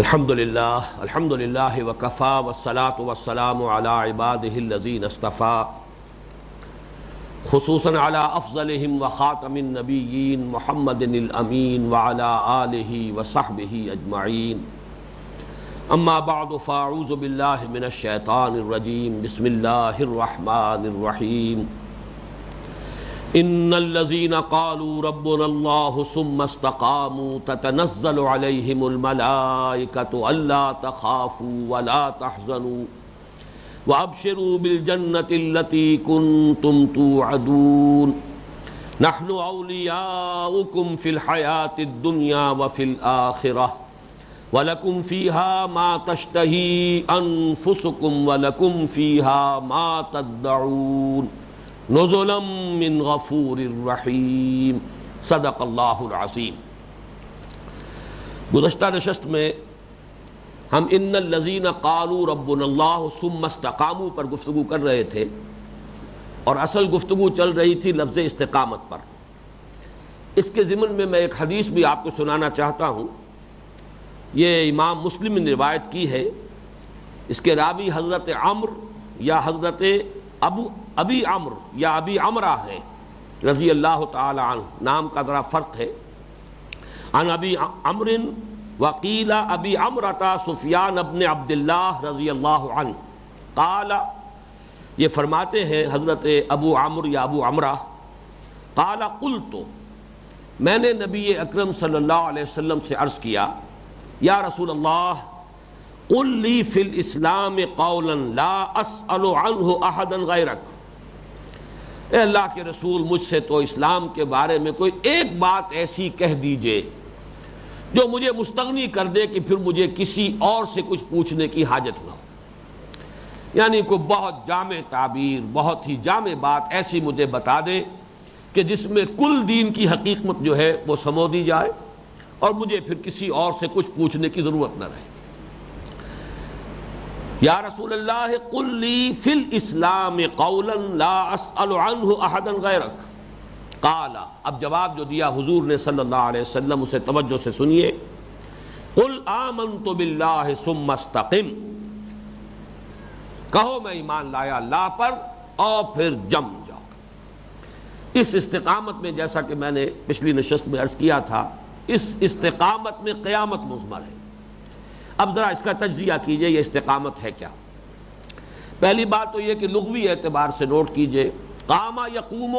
الحمدللہ وکفا والصلاة والسلام علی عبادہ الذین اصطفیٰ خصوصاً علی افضلہم وخاتم النبیین محمد الامین وعلی آلہ وصحبہ اجمعین اما بعد فاعوذ باللہ من الشیطان الرجیم بسم اللہ الرحمن الرحیم ان الذين قالوا ربنا الله ثم استقاموا تتنزل عليهم الملائكة الا تخافوا ولا تحزنوا وابشروا بالجنة التي كنتم توعدون نحن اولياؤكم في الحياة الدنيا وفي الآخرة ولكم فيها ما تشتهي انفسكم ولكم فيها ما تدعون نزلا من غفور الرحیم صدق اللہ العظیم۔ گزشتہ نشست میں ہم ان الذین قالوا ربنا اللہ ثم استقاموا پر گفتگو کر رہے تھے، اور اصل گفتگو چل رہی تھی لفظ استقامت پر۔ اس کے ضمن میں ایک حدیث بھی آپ کو سنانا چاہتا ہوں۔ یہ امام مسلم نے روایت کی ہے۔ اس کے راوی حضرت عمرو یا حضرت ابی عمرو یا ابی عمرہ ہے رضی اللہ تعالی عنہ، نام کا ذرا فرق ہے۔ عن ابی عمرو وقیل ابی عمرہ سفیان بن عبد اللہ رضی اللہ عنہ قال، یہ فرماتے ہیں حضرت ابو عمرو یا ابو عمرہ، قال قلت، میں نے نبی اکرم صلی اللہ علیہ وسلم سے عرض کیا، یا رسول اللہ قل لی فی الاسلام قولا لا اسأل عنہ احدا غیرک، اے اللہ کے رسول مجھ سے تو اسلام کے بارے میں کوئی ایک بات ایسی کہہ دیجئے جو مجھے مستغنی کر دے کہ پھر مجھے کسی اور سے کچھ پوچھنے کی حاجت نہ ہو۔ یعنی کوئی بہت جامع تعبیر، بہت ہی جامع بات ایسی مجھے بتا دے کہ جس میں کل دین کی حقیقت جو ہے وہ سمو دی جائے اور مجھے پھر کسی اور سے کچھ پوچھنے کی ضرورت نہ رہے۔ یا رسول اللہ قل لی فی الاسلام قولا لا اسأل عنہ احدا غیرک، قال، اب جواب جو دیا حضور نے صلی اللہ علیہ وسلم اسے توجہ سے سنیے، قل آمنت باللہ ثم استقم، کہو میں ایمان لایا اللہ پر اور پھر جم جاؤ۔ اس استقامت میں جیسا کہ میں نے پچھلی نشست میں عرض کیا تھا، اس استقامت میں قیامت مضمر ہے۔ اب ذرا اس کا تجزیہ کیجئے، یہ استقامت ہے کیا؟ پہلی بات تو یہ کہ لغوی اعتبار سے نوٹ کیجئے، قام یقوم،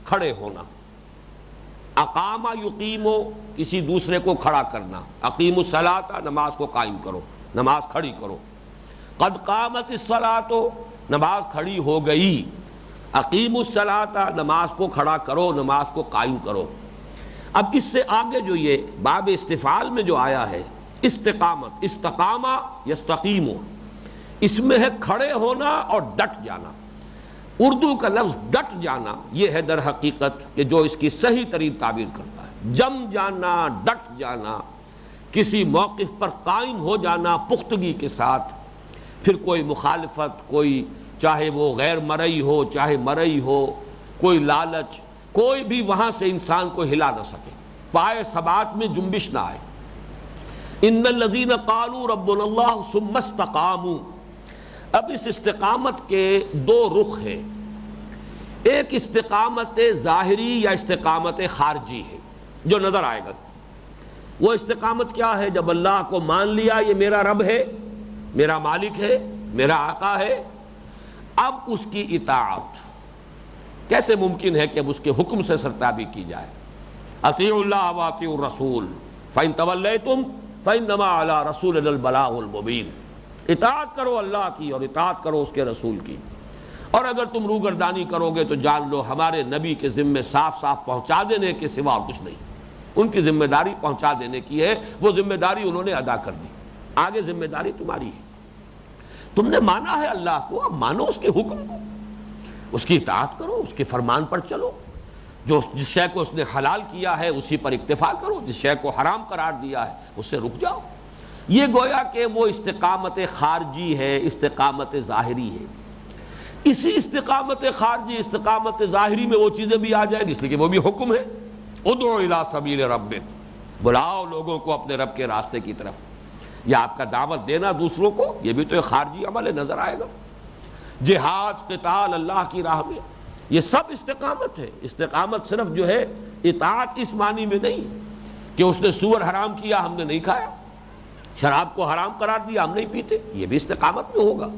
کھڑے ہونا، اقام یقیم، کسی دوسرے کو کھڑا کرنا، اقیم الصلاۃ، نماز کو قائم کرو، نماز کھڑی کرو، قد قامت الصلاۃ، نماز کھڑی ہو گئی، اقیم الصلاۃ، نماز کو کھڑا کرو، نماز کو قائم کرو۔ اب اس سے آگے جو یہ باب استفعال میں جو آیا ہے استقامت، استقامہ یستقیم، اس میں ہے کھڑے ہونا اور ڈٹ جانا۔ اردو کا لفظ ڈٹ جانا یہ ہے در حقیقت کہ جو اس کی صحیح ترین تعبیر کرتا ہے، جم جانا، ڈٹ جانا، کسی موقف پر قائم ہو جانا پختگی کے ساتھ، پھر کوئی مخالفت، کوئی چاہے وہ غیر مرئی ہو چاہے مرئی ہو، کوئی لالچ، کوئی بھی وہاں سے انسان کو ہلا نہ سکے، پائے ثبات میں جنبش نہ آئے۔ ان الذین قالوا ربنا اللہ ثم استقاموا، اب اس استقامت کے دو رخ ہیں، ایک استقامت ظاہری یا استقامت خارجی ہے جو نظر آئے گا۔ وہ استقامت کیا ہے؟ جب اللہ کو مان لیا یہ میرا رب ہے، میرا مالک ہے، میرا آقا ہے، اب اس کی اطاعت کیسے ممکن ہے کہ اب اس کے حکم سے سرتابی کی جائے؟ اطیعوا اللہ واطیعوا الرسول فإن تولیتم فإنما علی رسولنا البلاغ المبین، اطاعت کرو اللہ کی اور اطاعت کرو اس کے رسول کی، اور اگر تم روگردانی کرو گے تو جان لو ہمارے نبی کے ذمے صاف صاف پہنچا دینے کے سوا اور کچھ نہیں۔ ان کی ذمہ داری پہنچا دینے کی ہے، وہ ذمہ داری انہوں نے ادا کر دی، آگے ذمہ داری تمہاری ہے۔ تم نے مانا ہے اللہ کو، اب مانو اس کے حکم کو، اس کی اطاعت کرو، اس کے فرمان پر چلو، جس شے کو اس نے حلال کیا ہے اسی پر اکتفا کرو، جس شے کو حرام قرار دیا ہے اس سے رک جاؤ۔ یہ گویا کہ وہ استقامت خارجی ہے، استقامت ظاہری ہے۔ اسی استقامت خارجی، استقامت ظاہری میں وہ چیزیں بھی آ جائیں گی، اس لیے کہ وہ بھی حکم ہے، ادعو الی سبیل ربک، بلاؤ لوگوں کو اپنے رب کے راستے کی طرف۔ یا آپ کا دعوت دینا دوسروں کو، یہ بھی تو ایک خارجی عمل ہے، نظر آئے گا۔ جہاد، قتال اللہ کی راہ میں، یہ سب استقامت ہے۔ استقامت صرف جو ہے اطاعت اس معنی میں نہیں کہ اس نے سور حرام کیا ہم نے نہیں کھایا، شراب کو حرام قرار دیا ہم نہیں پیتے، یہ بھی استقامت میں ہوگا،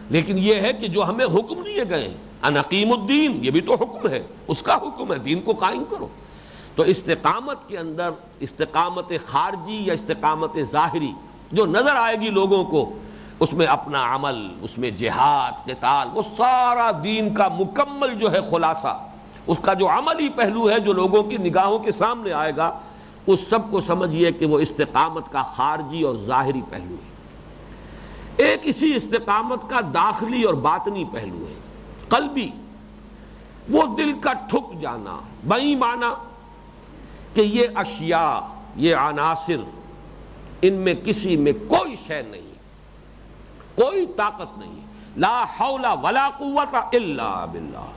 لیکن یہ ہے کہ جو ہمیں حکم دیے گئے ہیں، ان اقیم الدین، یہ بھی تو حکم ہے، اس کا حکم ہے، دین کو قائم کرو۔ تو استقامت کے اندر استقامت خارجی یا استقامت ظاہری جو نظر آئے گی لوگوں کو، اس میں اپنا عمل، اس میں جہاد، قتال، وہ سارا دین کا مکمل جو ہے خلاصہ، اس کا جو عملی پہلو ہے جو لوگوں کی نگاہوں کے سامنے آئے گا، اس سب کو سمجھیے کہ وہ استقامت کا خارجی اور ظاہری پہلو ہے۔ ایک اسی استقامت کا داخلی اور باطنی پہلو ہے، قلبی، وہ دل کا ٹھک جانا، بئی معنی کہ یہ اشیاء، یہ عناصر، ان میں کسی میں کوئی شے نہیں، کوئی طاقت نہیں، لا حول ولا قوت الا باللہ،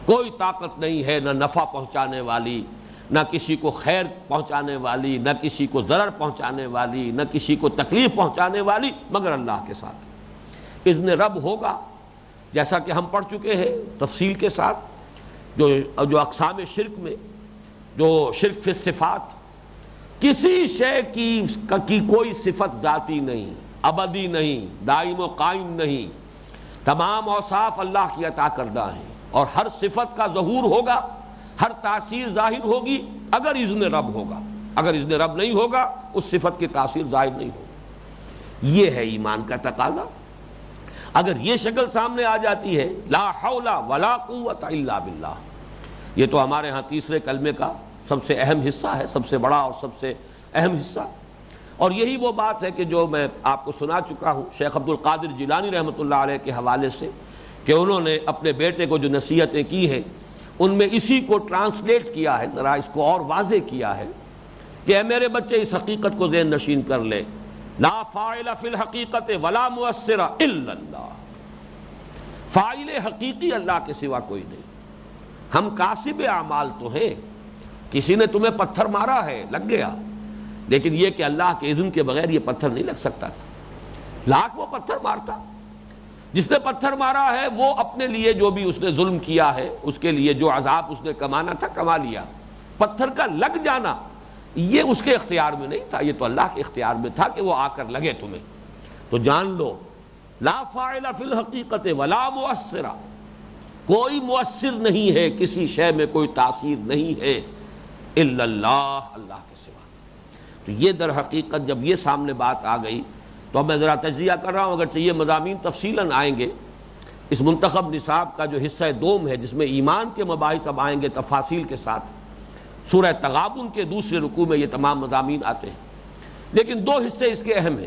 کوئی طاقت نہیں ہے، نہ نفع پہنچانے والی، نہ کسی کو خیر پہنچانے والی، نہ کسی کو ضرر پہنچانے والی، نہ کسی کو تکلیف پہنچانے والی، مگر اللہ کے ساتھ۔ اذن رب ہوگا، جیسا کہ ہم پڑھ چکے ہیں تفصیل کے ساتھ، جو اقسام شرک میں، جو شرک فی الصفات، کسی شے کی کوئی صفت ذاتی نہیں، ابدی نہیں، دائم و قائم نہیں، تمام اوصاف اللہ کی عطا کردہ ہیں، اور ہر صفت کا ظہور ہوگا، ہر تاثیر ظاہر ہوگی اگر اذن رب ہوگا، اگر اذن رب نہیں ہوگا اس صفت کی تاثیر ظاہر نہیں ہوگی۔ یہ ہے ایمان کا تقاضا۔ اگر یہ شکل سامنے آ جاتی ہے، لا حول ولا قوت الا باللہ، یہ تو ہمارے ہاں تیسرے کلمے کا سب سے اہم حصہ ہے، سب سے بڑا اور سب سے اہم حصہ، اور یہی وہ بات ہے کہ جو میں آپ کو سنا چکا ہوں شیخ عبد القادر جیلانی رحمۃ اللہ علیہ کے حوالے سے، کہ انہوں نے اپنے بیٹے کو جو نصیحتیں کی ہیں ان میں اسی کو ٹرانسلیٹ کیا ہے، ذرا اس کو اور واضح کیا ہے کہ اے میرے بچے اس حقیقت کو ذہن نشین کر لے، لا فاعل فی الحقیقت ولا مؤثر الا اللہ، فاعل حقیقی اللہ کے سوا کوئی نہیں۔ ہم کاسب اعمال تو ہیں، کسی نے تمہیں پتھر مارا ہے، لگ گیا، لیکن یہ کہ اللہ کے اذن کے بغیر یہ پتھر نہیں لگ سکتا تھا، لاکھ وہ پتھر مارتا۔ جس نے پتھر مارا ہے وہ اپنے لیے جو بھی اس نے ظلم کیا ہے، اس کے لیے جو عذاب اس نے کمانا تھا کما لیا، پتھر کا لگ جانا یہ اس کے اختیار میں نہیں تھا، یہ تو اللہ کے اختیار میں تھا کہ وہ آ کر لگے تمہیں۔ تو جان لو، لا فاعل فی الحقیقت ولا مؤثر، کوئی مؤثر نہیں ہے، کسی شے میں کوئی تاثیر نہیں ہے، الا اللہ، اللہ کے سوا۔ تو یہ در حقیقت جب یہ سامنے بات آ گئی تو اب میں ذرا تجزیہ کر رہا ہوں، اگرچہ یہ مضامین تفصیلاً آئیں گے، اس منتخب نصاب کا جو حصہ دوم ہے جس میں ایمان کے مباحث اب آئیں گے تفاصیل کے ساتھ، سورہ تغابن کے دوسرے رکوع میں یہ تمام مضامین آتے ہیں، لیکن دو حصے اس کے اہم ہیں۔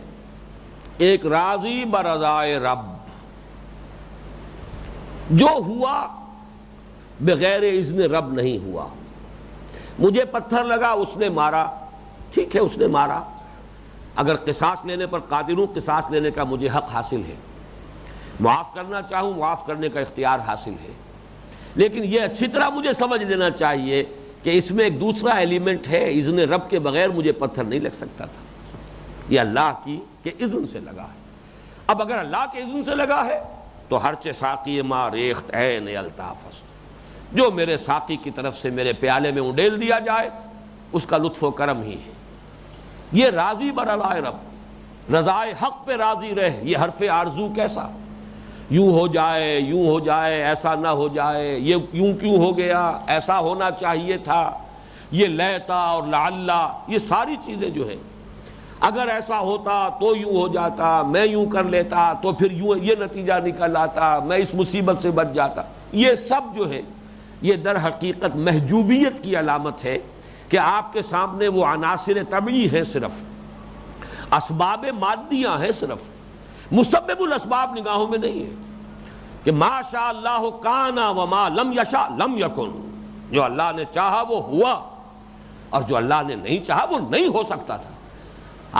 ایک راضی برضائے رب، جو ہوا بغیر اذن رب نہیں ہوا، مجھے پتھر لگا اس نے مارا، ٹھیک ہے اس نے مارا، اگر قصاص لینے پر قادر ہوں قصاص لینے کا مجھے حق حاصل ہے، معاف کرنا چاہوں معاف کرنے کا اختیار حاصل ہے، لیکن یہ اچھی طرح مجھے سمجھ لینا چاہیے کہ اس میں ایک دوسرا ایلیمنٹ ہے، اذن رب کے بغیر مجھے پتھر نہیں لگ سکتا تھا، یہ اللہ کی کہ اذن سے لگا ہے۔ اب اگر اللہ کے اذن سے لگا ہے تو ہر چے ساقی ما ریخت عین الطاف، جو میرے ساقی کی طرف سے میرے پیالے میں اڈیل دیا جائے اس کا لطف و کرم ہی ہے۔ یہ راضی برضائے رب، رضائے حق پہ راضی رہ، یہ حرف آرزو کیسا، یوں ہو جائے یوں ہو جائے، ایسا نہ ہو جائے، یہ یوں کیوں ہو گیا، ایسا ہونا چاہیے تھا، یہ لیتا اور لعلہ، یہ ساری چیزیں جو ہیں اگر ایسا ہوتا تو یوں ہو جاتا، میں یوں کر لیتا تو پھر یوں یہ نتیجہ نکل آتا، میں اس مصیبت سے بچ جاتا، یہ سب جو ہے یہ در حقیقت محجوبیت کی علامت ہے کہ آپ کے سامنے وہ عناصر طبعی ہیں، صرف اسباب مادیاں ہیں، صرف مسبب الاسباب نگاہوں میں نہیں ہے کہ ما شاء اللہ کان وما لم یشاء لم یکن، جو اللہ نے چاہا وہ ہوا اور جو اللہ نے نہیں چاہا وہ نہیں ہو سکتا تھا،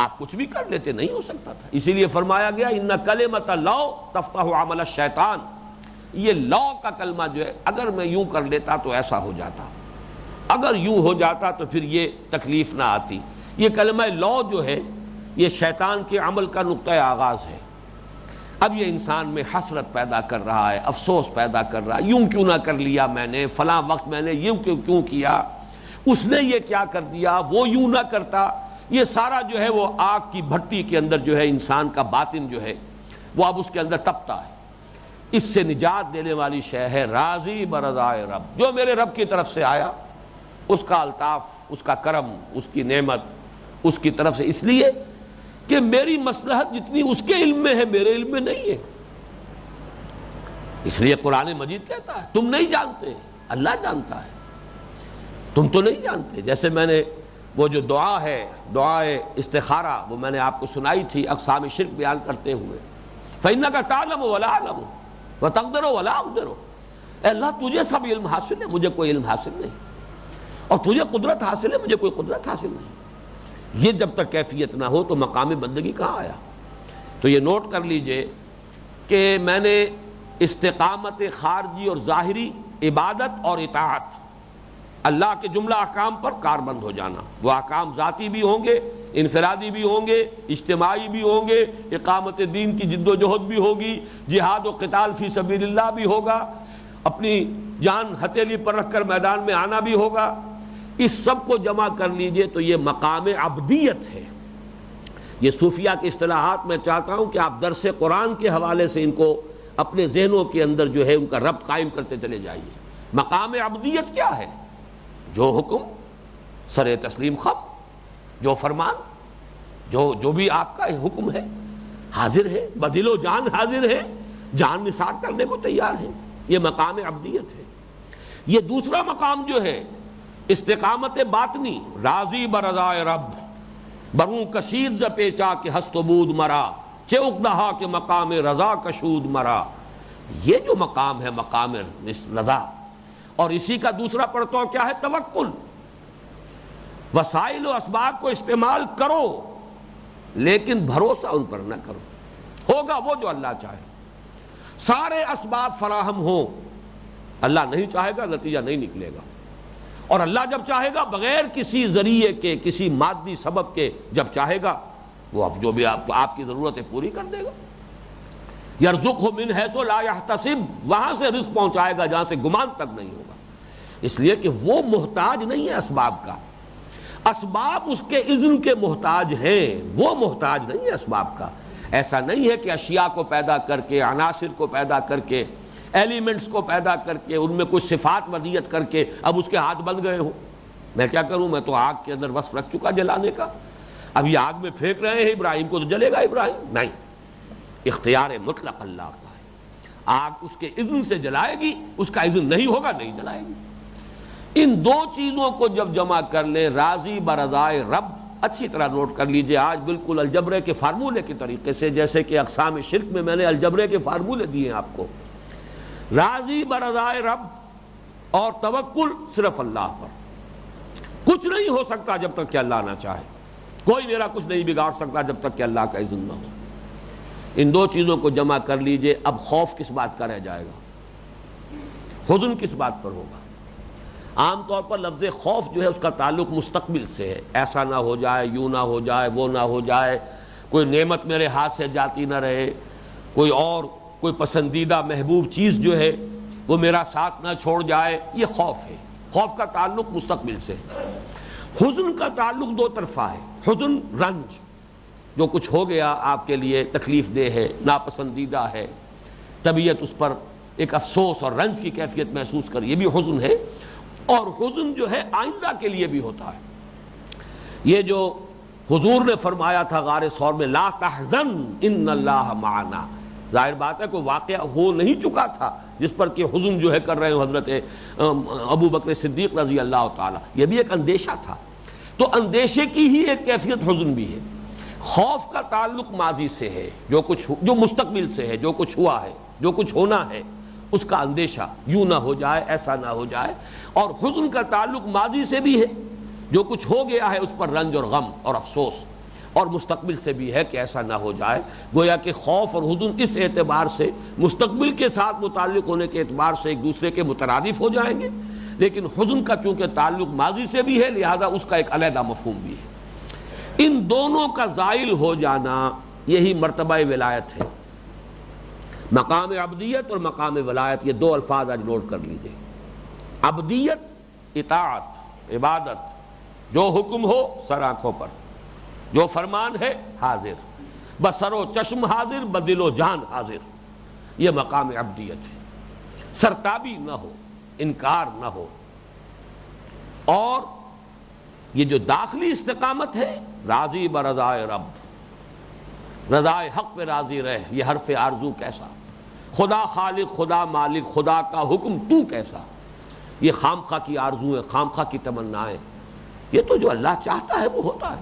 آپ کچھ بھی کر لیتے نہیں ہو سکتا تھا، اسی لیے فرمایا گیا ان کلمۃ لو تفتح عمل الشیطان، یہ لو کا کلمہ جو ہے اگر میں یوں کر لیتا تو ایسا ہو جاتا، اگر یوں ہو جاتا تو پھر یہ تکلیف نہ آتی، یہ کلمہ لو جو ہے یہ شیطان کے عمل کا نقطۂ آغاز ہے۔ اب یہ انسان میں حسرت پیدا کر رہا ہے، افسوس پیدا کر رہا ہے، یوں کیوں نہ کر لیا میں نے، فلاں وقت میں نے یوں کیوں کیا، اس نے یہ کیا کر دیا، وہ یوں نہ کرتا۔ یہ سارا جو ہے وہ آگ کی بھٹی کے اندر جو ہے انسان کا باطن جو ہے وہ اب اس کے اندر تپتا ہے۔ اس سے نجات دینے والی شے ہے راضی برضائے رب، جو میرے رب کی طرف سے آیا اس کا الطاف، اس کا کرم، اس کی نعمت اس کی طرف سے، اس لیے کہ میری مصلحت جتنی اس کے علم میں ہے میرے علم میں نہیں ہے۔ اس لیے قرآن مجید کہتا ہے تم نہیں جانتے، اللہ جانتا ہے، تم تو نہیں جانتے۔ جیسے میں نے وہ جو دعا ہے، دعائے استخارہ، وہ میں نے آپ کو سنائی تھی اقسام شرک بیان کرتے ہوئے، فَإِنَّكَ تَعْلَمُ وَلَا أَعْلَمُ وَتَقْدِرُ وَلَا أَقْدِرُ۔ اے اللہ تجھے سب علم حاصل ہے، مجھے کوئی علم حاصل نہیں، اور تجھے قدرت حاصل ہے، مجھے کوئی قدرت حاصل نہیں۔ یہ جب تک کیفیت نہ ہو تو مقام بندگی کہاں آیا؟ تو یہ نوٹ کر لیجئے کہ میں نے استقامت خارجی اور ظاہری، عبادت اور اطاعت، اللہ کے جملہ احکام پر کاربند ہو جانا، وہ احکام ذاتی بھی ہوں گے، انفرادی بھی ہوں گے، اجتماعی بھی ہوں گے، اقامت دین کی جد و جہد بھی ہوگی، جہاد و قتال فی سبیل اللہ بھی ہوگا، اپنی جان ہتھیلی پر رکھ کر میدان میں آنا بھی ہوگا۔ اس سب کو جمع کر لیجئے تو یہ مقام عبدیت ہے۔ یہ صوفیہ کی اصطلاحات میں چاہتا ہوں کہ آپ درس قرآن کے حوالے سے ان کو اپنے ذہنوں کے اندر جو ہے ان کا ربط قائم کرتے چلے جائیے۔ مقام عبدیت کیا ہے؟ جو حکم سر تسلیم خم، جو فرمان، جو بھی آپ کا حکم ہے حاضر ہے، بدل و جان حاضر ہے، جان نثار کرنے کو تیار ہے، یہ مقام عبدیت ہے۔ یہ دوسرا مقام جو ہے استقامت باطنی، راضی برضائے رب، بروں کشید ز پیچا کہ ہست و بود مرا، چے اقدہا کے مقام رضا کشود مرا۔ یہ جو مقام ہے مقام رضا، اور اسی کا دوسرا پڑتو کیا ہے؟ توکل۔ وسائل و اسباب کو استعمال کرو لیکن بھروسہ ان پر نہ کرو، ہوگا وہ جو اللہ چاہے، سارے اسباب فراہم ہوں، اللہ نہیں چاہے گا نتیجہ نہیں نکلے گا، اور اللہ جب چاہے گا بغیر کسی ذریعے کے، کسی مادی سبب کے جب چاہے گا وہ اب جو بھی آپ کی ضرورتیں پوری کر دے گا۔ یرزقہ من حیث لا یحتسب، وہاں سے رزق پہنچائے گا جہاں سے گمان تک نہیں ہوگا، اس لیے کہ وہ محتاج نہیں ہے اسباب کا، اسباب اس کے اذن کے محتاج ہیں، وہ محتاج نہیں ہے اسباب کا۔ ایسا نہیں ہے کہ اشیاء کو پیدا کر کے، عناصر کو پیدا کر کے، ایلیمنٹس کو پیدا کر کے، ان میں کچھ صفات ودیت کر کے اب اس کے ہاتھ بن گئے ہوں۔ میں کیا کروں، میں تو آگ کے اندر وصف رکھ چکا جلانے کا، اب یہ آگ میں پھینک رہے ہیں ابراہیم کو تو جلے گا ابراہیم؟ نہیں، اختیار مطلق اللہ کا ہے، آگ اس کے اذن سے جلائے گی، اس کا اذن نہیں ہوگا نہیں جلائے گی۔ ان دو چیزوں کو جب جمع کر لیں، راضی برضائے رب، اچھی طرح نوٹ کر لیجئے، آج بالکل الجبرے کے فارمولے کے طریقے سے، جیسے کہ اقسام شرک میں میں نے الجبرے کے فارمولے دیے ہیں آپ کو، راضی برضائے رب اور توکل صرف اللہ پر۔ کچھ نہیں ہو سکتا جب تک کہ اللہ نہ چاہے، کوئی میرا کچھ نہیں بگاڑ سکتا جب تک کہ اللہ کا اذن نہ ہو۔ ان دو چیزوں کو جمع کر لیجئے، اب خوف کس بات کا رہ جائے گا، حزن کس بات پر ہوگا؟ عام طور پر لفظ خوف جو ہے اس کا تعلق مستقبل سے ہے، ایسا نہ ہو جائے، یوں نہ ہو جائے، وہ نہ ہو جائے، کوئی نعمت میرے ہاتھ سے جاتی نہ رہے، کوئی اور کوئی پسندیدہ محبوب چیز جو ہے وہ میرا ساتھ نہ چھوڑ جائے، یہ خوف ہے۔ خوف کا تعلق مستقبل سے ہے۔ حزن کا تعلق دو طرفہ ہے، حزن رنج، جو کچھ ہو گیا آپ کے لیے تکلیف دہ ہے، ناپسندیدہ ہے، طبیعت اس پر ایک افسوس اور رنج کی کیفیت محسوس کر، یہ بھی حزن ہے۔ اور حزن جو ہے آئندہ کے لیے بھی ہوتا ہے۔ یہ جو حضور نے فرمایا تھا غار ثور میں، لا تحزن ان اللہ معنا، ظاہر بات ہے کوئی واقعہ ہو نہیں چکا تھا جس پر کہ حزن جو ہے کر رہے ہوں حضرت ابو بکر صدیق رضی اللہ تعالی، یہ بھی ایک اندیشہ تھا۔ تو اندیشے کی ہی ایک کیفیت حزن بھی ہے۔ خوف کا تعلق ماضی سے ہے، جو مستقبل سے ہے، جو کچھ ہوا ہے، جو کچھ ہونا ہے، اس کا اندیشہ، یوں نہ ہو جائے، ایسا نہ ہو جائے۔ اور حزن کا تعلق ماضی سے بھی ہے، جو کچھ ہو گیا ہے اس پر رنج اور غم اور افسوس، اور مستقبل سے بھی ہے کہ ایسا نہ ہو جائے۔ گویا کہ خوف اور حزن اس اعتبار سے مستقبل کے ساتھ متعلق ہونے کے اعتبار سے ایک دوسرے کے مترادف ہو جائیں گے، لیکن حزن کا چونکہ تعلق ماضی سے بھی ہے لہذا اس کا ایک علیحدہ مفہوم بھی ہے۔ ان دونوں کا زائل ہو جانا یہی مرتبہ ولایت ہے۔ مقام عبدیت اور مقام ولایت، یہ دو الفاظ آج نوٹ کر لیجئے۔ عبدیت اطاعت، عبادت، جو حکم ہو سر آنکھوں پر، جو فرمان ہے حاضر، بسر و چشم حاضر، بدل و جان حاضر، یہ مقام عبدیت ہے۔ سرتابی نہ ہو، انکار نہ ہو۔ اور یہ جو داخلی استقامت ہے، راضی برضائے رب، رضائے حق پہ راضی رہ، یہ حرف آرزو کیسا، خدا خالق، خدا مالک، خدا کا حکم تو کیسا، یہ خامخواہ کی آرزویں، خامخواہ کی تمنائیں، یہ تو جو اللہ چاہتا ہے وہ ہوتا ہے۔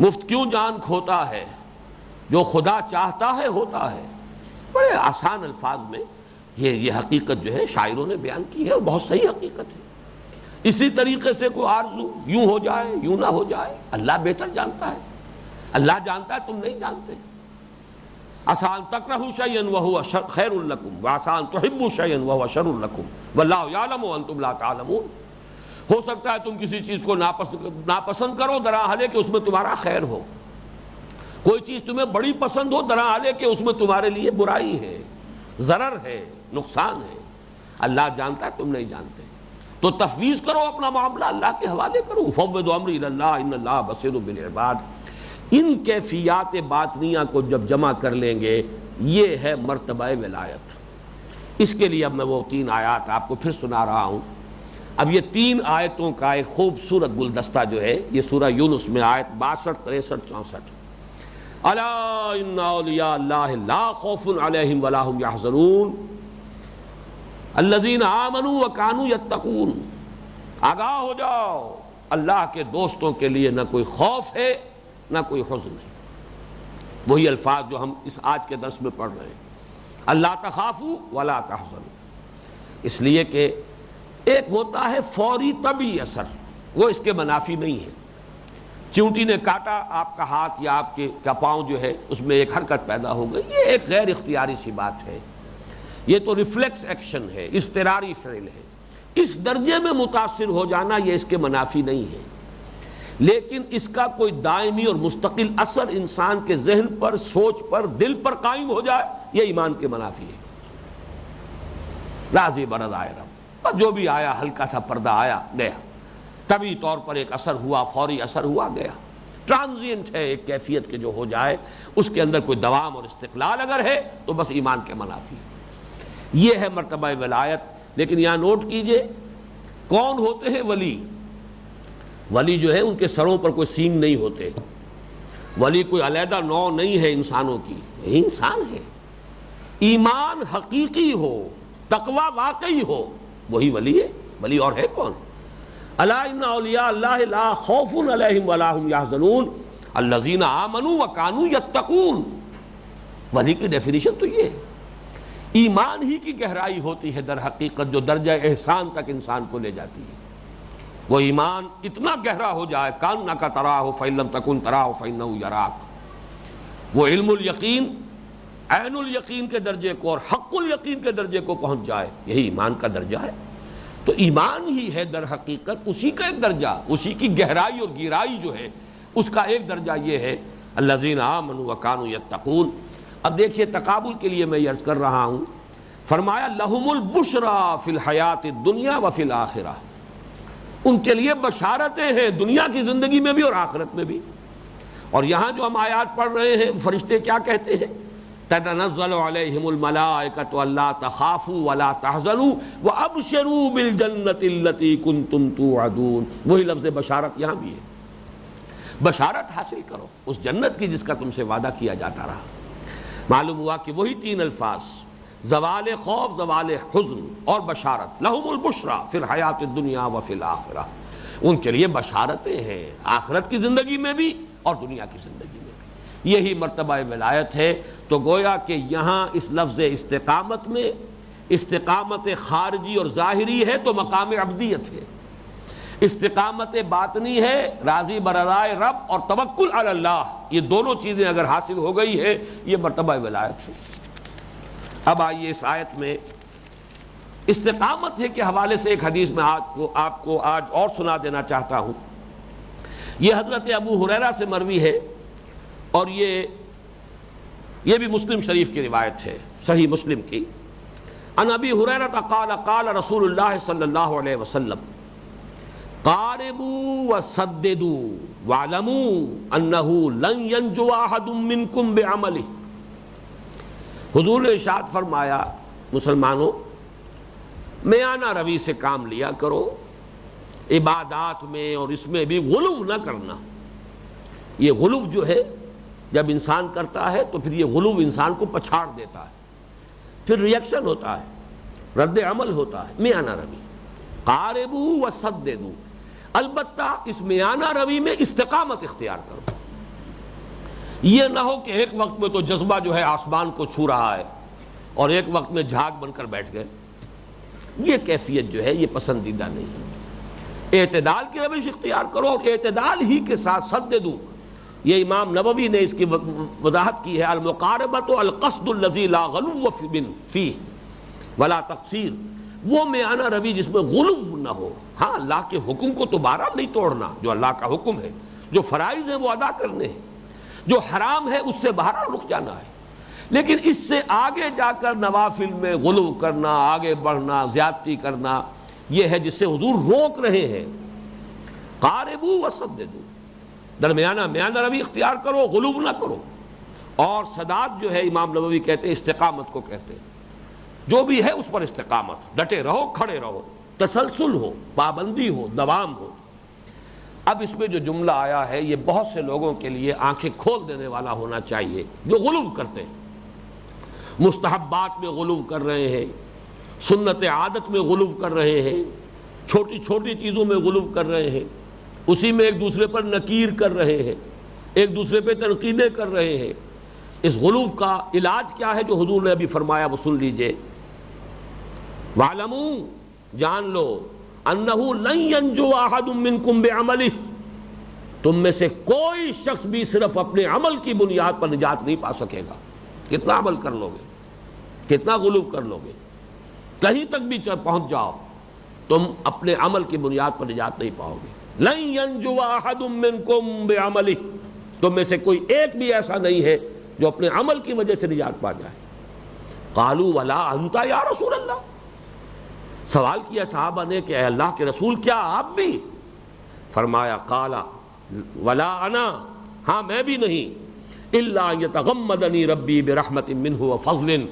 مفت کیوں جان کھوتا ہے، جو خدا چاہتا ہے ہوتا ہے۔ بڑے آسان الفاظ میں یہ حقیقت جو ہے شاعروں نے بیان کی ہے، اور بہت صحیح حقیقت ہے۔ اسی طریقے سے کوئی آرزو یوں ہو جائے یوں نہ ہو جائے، اللہ بہتر جانتا ہے، اللہ جانتا ہے، تم نہیں جانتے۔ عسیٰ ان تکرہوا شیئا وہو خیر لکم وعسیٰ ان تحبوا شیئا وہو شر لکم واللہ یعلم وانتم لا تعلمون۔ ہو سکتا ہے تم کسی چیز کو ناپسند کرو درحالے کہ اس میں تمہارا خیر ہو، کوئی چیز تمہیں بڑی پسند ہو درحالے کہ اس میں تمہارے لیے برائی ہے، ضرر ہے، نقصان ہے۔ اللہ جانتا ہے، تم نہیں جانتے، تو تفویض کرو اپنا معاملہ اللہ کے حوالے کرو۔ فوضوا امری الی اللہ ان اللہ بصیر بالعباد۔ ان کیفیات باطنیہ کو جب جمع کر لیں گے، یہ ہے مرتبہ ولایت۔ اس کے لیے اب میں وہ 3 آیات آپ کو پھر سنا رہا ہوں۔ اب یہ 3 آیتوں کا ایک خوبصورت گلدستہ جو ہے، یہ سورہ یونس میں آیت 62، 63، 64۔ الا ان اولیاء اللہ لا خوف علیہم ولا هم یحزنون الذین آمنوا وکانوا یتقون۔ آگاہ ہو جاؤ، اللہ کے دوستوں کے لیے نہ کوئی خوف ہے نہ کوئی حزن ہے۔ وہی الفاظ جو ہم اس آج کے درس میں پڑھ رہے ہیں، اللہ تخافوا ولا تحزنوا، اس لیے کہ ایک ہوتا ہے فوری طبعی اثر، وہ اس کے منافی نہیں ہے۔ چیونٹی نے کاٹا آپ کا ہاتھ یا آپ کا پاؤں جو ہے، اس میں ایک حرکت پیدا ہو گئی، یہ ایک غیر اختیاری سی بات ہے، یہ تو ریفلیکس ایکشن ہے، اضطراری فعل ہے۔ اس درجے میں متاثر ہو جانا یہ اس کے منافی نہیں ہے، لیکن اس کا کوئی دائمی اور مستقل اثر انسان کے ذہن پر، سوچ پر، دل پر قائم ہو جائے، یہ ایمان کے منافی ہے۔ راضی برضائے رب، جو بھی آیا ہلکا سا پردہ آیا گیا، طبعی طور پر ایک اثر ہوا، فوری اثر ہوا، گیا۔ ٹرانزینٹ ہے ایک کیفیت کے جو ہو جائے، اس کے اندر کوئی دوام اور استقلال اگر ہے تو بس ایمان کے منافی ہے۔ یہ ہے مرتبہ ولایت۔ لیکن یہاں نوٹ کیجئے، کون ہوتے ہیں ولی؟ ولی جو ہے ان کے سروں پر کوئی سینگ نہیں ہوتے، ولی کوئی علیحدہ نوع نہیں ہے انسانوں کی، یہی انسان ہے۔ ایمان حقیقی ہو، تقوی واقعی ہو، وہی ولی ہے۔ ولی اور ہے کون؟ الا ان اولیاء اللہ لا خوف علیہم ولا هم یحزنون الذین آمنوا وکانوا یتقون۔ ولی کی ڈیفینیشن تو یہ ہے، ایمان ہی کی گہرائی ہوتی ہے در حقیقت جو درجہ احسان تک انسان کو لے جاتی ہے۔ وہ ایمان اتنا گہرا ہو جائے، کانک تراہ فإن لم تکن تراہ فإنہ یراک، وہ علم الیقین، عین الیقین کے درجے کو اور حق الیقین کے درجے کو پہنچ جائے، یہی ایمان کا درجہ ہے۔ تو ایمان ہی ہے در حقیقت اسی کا ایک درجہ، اسی کی گہرائی اور گہرائی جو ہے اس کا ایک درجہ یہ ہے الذین آمنوا وکانوا یتقون۔ اب دیکھیے تقابل کے لیے میں یہ عرض کر رہا ہوں، فرمایا لہم البشریٰ فی الحیات الدنیا وفی الآخرہ، ان کے لیے بشارتیں ہیں دنیا کی زندگی میں بھی اور آخرت میں بھی۔ اور یہاں جو ہم آیات پڑھ رہے ہیں، فرشتے کیا کہتے ہیں؟ تتنزل علیہم الملائکۃ الا تخافوا ولا تحزنوا وابشروا بالجنۃ التی کنتم توعدون۔ وہی لفظ بشارت یہاں بھی ہے، بشارت حاصل کرو اس جنت کی جس کا تم سے وعدہ کیا جاتا رہا۔ معلوم ہوا کہ وہی 3 الفاظ، زوال خوف، زوال حزن اور بشارت، لہم البشریٰ فی الحیات الدنیا وفی الآخرہ، ان کے لیے بشارتیں ہیں آخرت کی زندگی میں بھی اور دنیا کی زندگی میں بھی۔ یہی مرتبہ ولایت ہے۔ تو گویا کہ یہاں اس لفظ استقامت میں استقامت خارجی اور ظاہری ہے تو مقام عبدیت ہے، استقامت باطنی ہے راضی برضائے رب اور توکل علی اللہ، یہ دونوں چیزیں اگر حاصل ہو گئی ہے یہ مرتبہ ولایت ہے۔ اب آئیے اس آیت میں استقامت ہے کے حوالے سے ایک حدیث میں آپ کو آج اور سنا دینا چاہتا ہوں یہ حضرت ابو ہریرہ سے مروی ہے، اور یہ بھی مسلم شریف کی روایت ہے، صحیح مسلم کی۔ عن ابی ہریرہ قال قال رسول اللہ صلی اللہ علیہ وسلم قاربوا وسددوا واعلموا انہ لن ینجو احد منکم بعملہ۔ حضور نے ارشاد فرمایا، مسلمانوں میانہ روی سے کام لیا کرو، عبادات میں اور اس میں بھی غلو نہ کرنا۔ یہ غلو جو ہے جب انسان کرتا ہے تو پھر یہ غلو انسان کو پچھاڑ دیتا ہے، پھر ریئیکشن ہوتا ہے، رد عمل ہوتا ہے۔ میانہ روی، قاربوا وسددوا، البتہ اس میانہ روی میں استقامت اختیار کرو۔ یہ نہ ہو کہ ایک وقت میں تو جذبہ جو ہے آسمان کو چھو رہا ہے اور ایک وقت میں جھاگ بن کر بیٹھ گئے، یہ کیفیت جو ہے یہ پسندیدہ نہیں ہے۔ اعتدال کی روش اختیار کرو، اور اعتدال ہی کے ساتھ سددوا، یہ امام نووی نے اس کی وضاحت کی ہے، المقاربۃ القصد الذی لا غلو فیہ ولا تقصیر، وہ میانہ روی جس میں غلو نہ ہو۔ ہاں اللہ کے حکم کو تو بہرحال نہیں توڑنا، جو اللہ کا حکم ہے، جو فرائض ہیں وہ ادا کرنے ہیں، جو حرام ہے اس سے بہرحال رک جانا ہے، لیکن اس سے آگے جا کر نوافل میں غلو کرنا، آگے بڑھنا، زیادتی کرنا، یہ ہے جس سے حضور روک رہے ہیں۔ قاربوا وسددوا، درمیانہ میانہ روی اختیار کرو، غلو نہ کرو۔ اور سداد جو ہے امام نووی کہتے ہیں استقامت کو کہتے ہیں، جو بھی ہے اس پر استقامت، ڈٹے رہو، کھڑے رہو، تسلسل ہو، پابندی ہو، دوام ہو۔ اب اس میں جو جملہ آیا ہے یہ بہت سے لوگوں کے لیے آنکھیں کھول دینے والا ہونا چاہیے، جو غلو کرتے ہیں، مستحبات میں غلو کر رہے ہیں، سنت عادت میں غلو کر رہے ہیں، چھوٹی چھوٹی چیزوں میں غلو کر رہے ہیں، اسی میں ایک دوسرے پر نکیر کر رہے ہیں، ایک دوسرے پہ تنقیدیں کر رہے ہیں۔ اس غلو کا علاج کیا ہے جو حضور نے ابھی فرمایا وہ سن لیجئے۔ وَاعْلَمُوا، جان لو، انہو لن ینجو احد منکم بعملہ، تم میں سے کوئی شخص بھی صرف اپنے عمل کی بنیاد پر نجات نہیں پا سکے گا۔ کتنا عمل کر لو گے، کتنا غلو کر لو گے، کہیں تک بھی پہنچ جاؤ، تم اپنے عمل کی بنیاد پر نجات نہیں پاؤ گے۔ لن ینجو احد منکم بعملہ، تم میں سے کوئی ایک بھی ایسا نہیں ہے جو اپنے عمل کی وجہ سے نجات پا جائے۔ قالوا ولا انت یا رسول اللہ، سوال کیا صحابہ نے کہ اے اللہ کے رسول کیا آپ بھی؟ فرمایا قال ولا انا، ہاں میں بھی نہیں، الا یتغمدنی ربی برحمت منہ وفضل،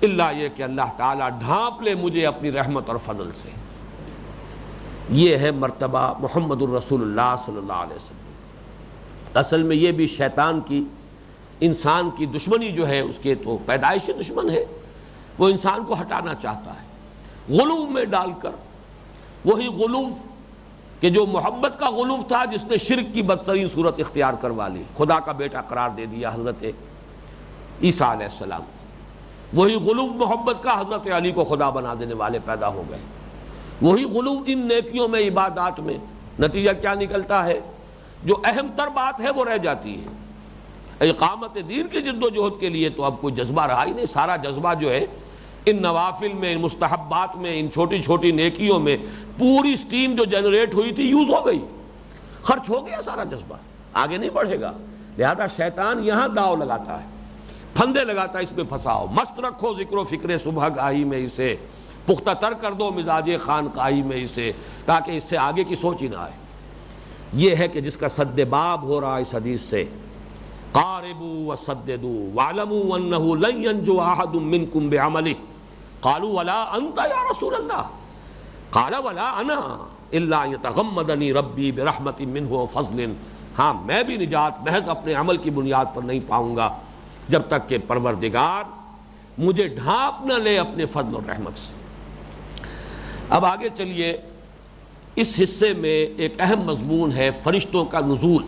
الا یہ کہ اللہ تعالیٰ ڈھانپ لے مجھے اپنی رحمت اور فضل سے۔ یہ ہے مرتبہ محمد الرسول اللہ صلی اللہ علیہ وسلم۔ اصل میں یہ بھی شیطان کی، انسان کی دشمنی جو ہے، اس کے تو پیدائشی دشمن ہے، وہ انسان کو ہٹانا چاہتا ہے غلو میں ڈال کر۔ وہی غلو کہ جو محبت کا غلو تھا جس نے شرک کی بدترین صورت اختیار کروا لی، خدا کا بیٹا قرار دے دیا حضرت عیسیٰ علیہ السلام۔ وہی غلو محبت کا حضرت علی کو خدا بنا دینے والے پیدا ہو گئے۔ وہی غلو ان نیکیوں میں، عبادات میں، نتیجہ کیا نکلتا ہے؟ جو اہم تر بات ہے وہ رہ جاتی ہے۔ اقامت دین کی جد و جہد کے لیے تو اب کوئی جذبہ رہا ہی نہیں، سارا جذبہ جو ہے ان نوافل میں، ان مستحبات میں، ان چھوٹی چھوٹی نیکیوں میں، پوری سٹیم جو جنریٹ ہوئی تھی یوز ہو گئی، خرچ ہو گیا سارا جذبہ، آگے نہیں بڑھے گا۔ لہذا شیطان یہاں داؤ لگاتا ہے، پھندے لگاتا ہے، اس میں پھنساؤ، مست رکھو ذکر و فکر صبح گاہی میں اسے، پختہ تر کر دو مزاج خانقاہی میں اسے، تاکہ اس سے آگے کی سوچ ہی نہ آئے۔ یہ ہے کہ جس کا سد باب ہو رہا ہے اس حدیث سے، قاربوا وسددوا واعلموا انہ لن ینجو احد منکم بعملہ۔ قالوا ولا انت یا رسول اللہ، قال ولا انا الا یتغمدنی ربی برحمت منہ وفضل، ہاں میں بھی نجات محض اپنے عمل کی بنیاد پر نہیں پاؤں گا جب تک کہ پروردگار مجھے ڈھانپ نہ لے اپنے فضل اور رحمت سے۔ اب آگے چلیے، اس حصے میں ایک اہم مضمون ہے فرشتوں کا نزول۔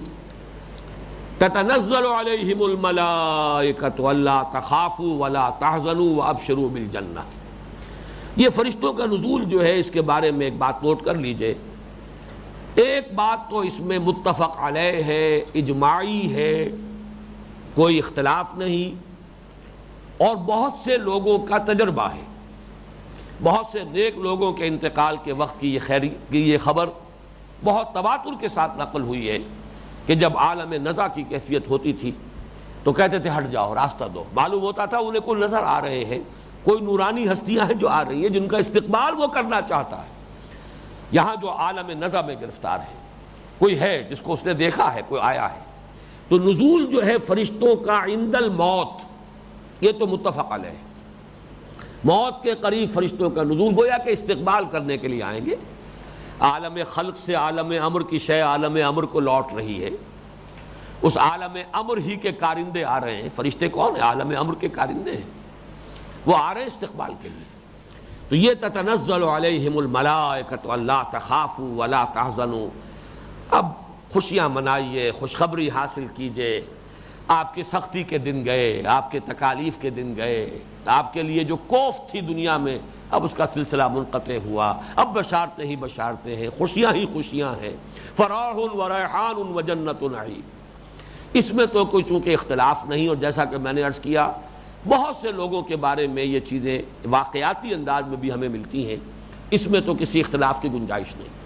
تتنزل علیہم الملائکۃ الا تخافوا ولا تحزنوا وابشروا بالجنہ۔ یہ فرشتوں کا نزول جو ہے اس کے بارے میں ایک بات نوٹ کر لیجئے۔ ایک بات تو اس میں متفق علیہ ہے، اجماعی ہے، کوئی اختلاف نہیں، اور بہت سے لوگوں کا تجربہ ہے، بہت سے نیک لوگوں کے انتقال کے وقت کی یہ خبر بہت تواتر کے ساتھ نقل ہوئی ہے کہ جب عالم نزع کی کیفیت ہوتی تھی تو کہتے تھے ہٹ جاؤ، راستہ دو. معلوم ہوتا تھا انہیں کوئی نظر آ رہے ہیں، کوئی نورانی ہستیاں ہیں جو آ رہی ہیں جن کا استقبال وہ کرنا چاہتا ہے. یہاں جو عالم نزع میں گرفتار ہے، کوئی ہے جس کو اس نے دیکھا ہے، کوئی آیا ہے. تو نزول جو ہے فرشتوں کا عند الموت، یہ تو متفق علیہ ہے. موت کے قریب فرشتوں کا نزول گویا کہ استقبال کرنے کے لیے آئیں گے. عالم خلق سے عالم امر کی شے عالم امر کو لوٹ رہی ہے، اس عالم امر ہی کے کارندے آ رہے ہیں. فرشتے کون ہیں؟ عالم امر کے کارندے ہیں، وہ آ رہے ہیں استقبال کے لیے. تو یہ تتنزل علیہم الملائکۃ الا تخافوا ولا تحزنوا. اب خوشیاں منائیے، خوشخبری حاصل کیجئے. آپ کی سختی کے دن گئے، آپ کے تکالیف کے دن گئے، آپ کے لیے جو کوفت تھی دنیا میں اب اس کا سلسلہ منقطع ہوا. اب بشارتیں ہی بشارتیں ہیں، خوشیاں ہی خوشیاں ہیں. فراح و ریحان و جنت نعیم. اس میں تو کوئی چونکہ اختلاف نہیں، اور جیسا کہ میں نے عرض کیا بہت سے لوگوں کے بارے میں یہ چیزیں واقعاتی انداز میں بھی ہمیں ملتی ہیں، اس میں تو کسی اختلاف کی گنجائش نہیں.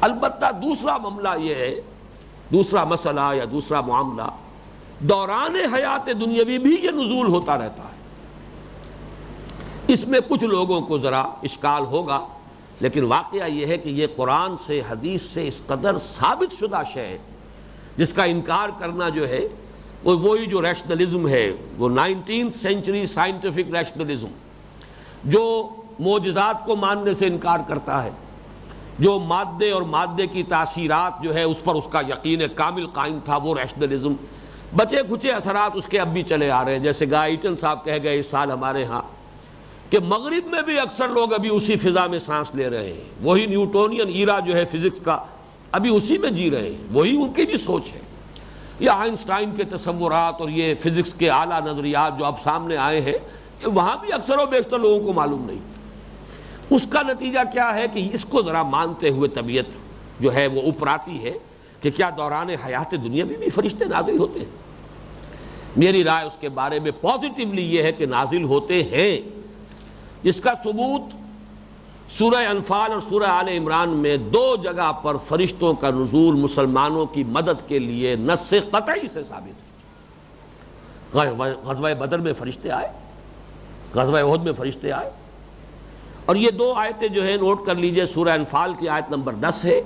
البتہ دوسرا معاملہ یہ ہے، دوسرا مسئلہ یا دوسرا معاملہ، دوران حیات دنیاوی بھی یہ نزول ہوتا رہتا ہے. اس میں کچھ لوگوں کو ذرا اشکال ہوگا، لیکن واقعہ یہ ہے کہ یہ قرآن سے حدیث سے اس قدر ثابت شدہ شے ہے جس کا انکار کرنا جو ہے وہ وہی جو ریشنلزم ہے، وہ 19th سینچری سائنٹیفک ریشنلزم، جو معجزات کو ماننے سے انکار کرتا ہے، جو مادے اور مادے کی تاثیرات جو ہے اس پر اس کا یقین کامل قائم تھا، وہ ریشنلزم. بچے کھچے اثرات اس کے اب بھی چلے آ رہے ہیں. جیسے گائیٹن صاحب کہہ گئے اس سال ہمارے ہاں کہ مغرب میں بھی اکثر لوگ ابھی اسی فضا میں سانس لے رہے ہیں. وہی نیوٹونین ایرا جو ہے فزکس کا، ابھی اسی میں جی رہے ہیں، وہی ان کی بھی سوچ ہے. یہ آئنسٹائن کے تصورات اور یہ فزکس کے اعلیٰ نظریات جو اب سامنے آئے ہیں، یہ وہاں بھی اکثر و بیشتر لوگوں کو معلوم نہیں. اس کا نتیجہ کیا ہے کہ اس کو ذرا مانتے ہوئے طبیعت جو ہے وہ اپراتی ہے کہ کیا دوران حیات دنیا میں بھی فرشتے نازل ہوتے ہیں. میری رائے اس کے بارے میں پازیٹیولی یہ ہے کہ نازل ہوتے ہیں. اس کا ثبوت سورہ انفال اور سورہ آل عمران میں دو جگہ پر فرشتوں کا نزول مسلمانوں کی مدد کے لیے نص قطعی سے ثابت ہے. غزوہ بدر میں فرشتے آئے، غزوہ احد میں فرشتے آئے. اور یہ دو آیتیں جو ہیں نوٹ کر لیجئے، سورہ انفال کی آیت نمبر 10 ہے،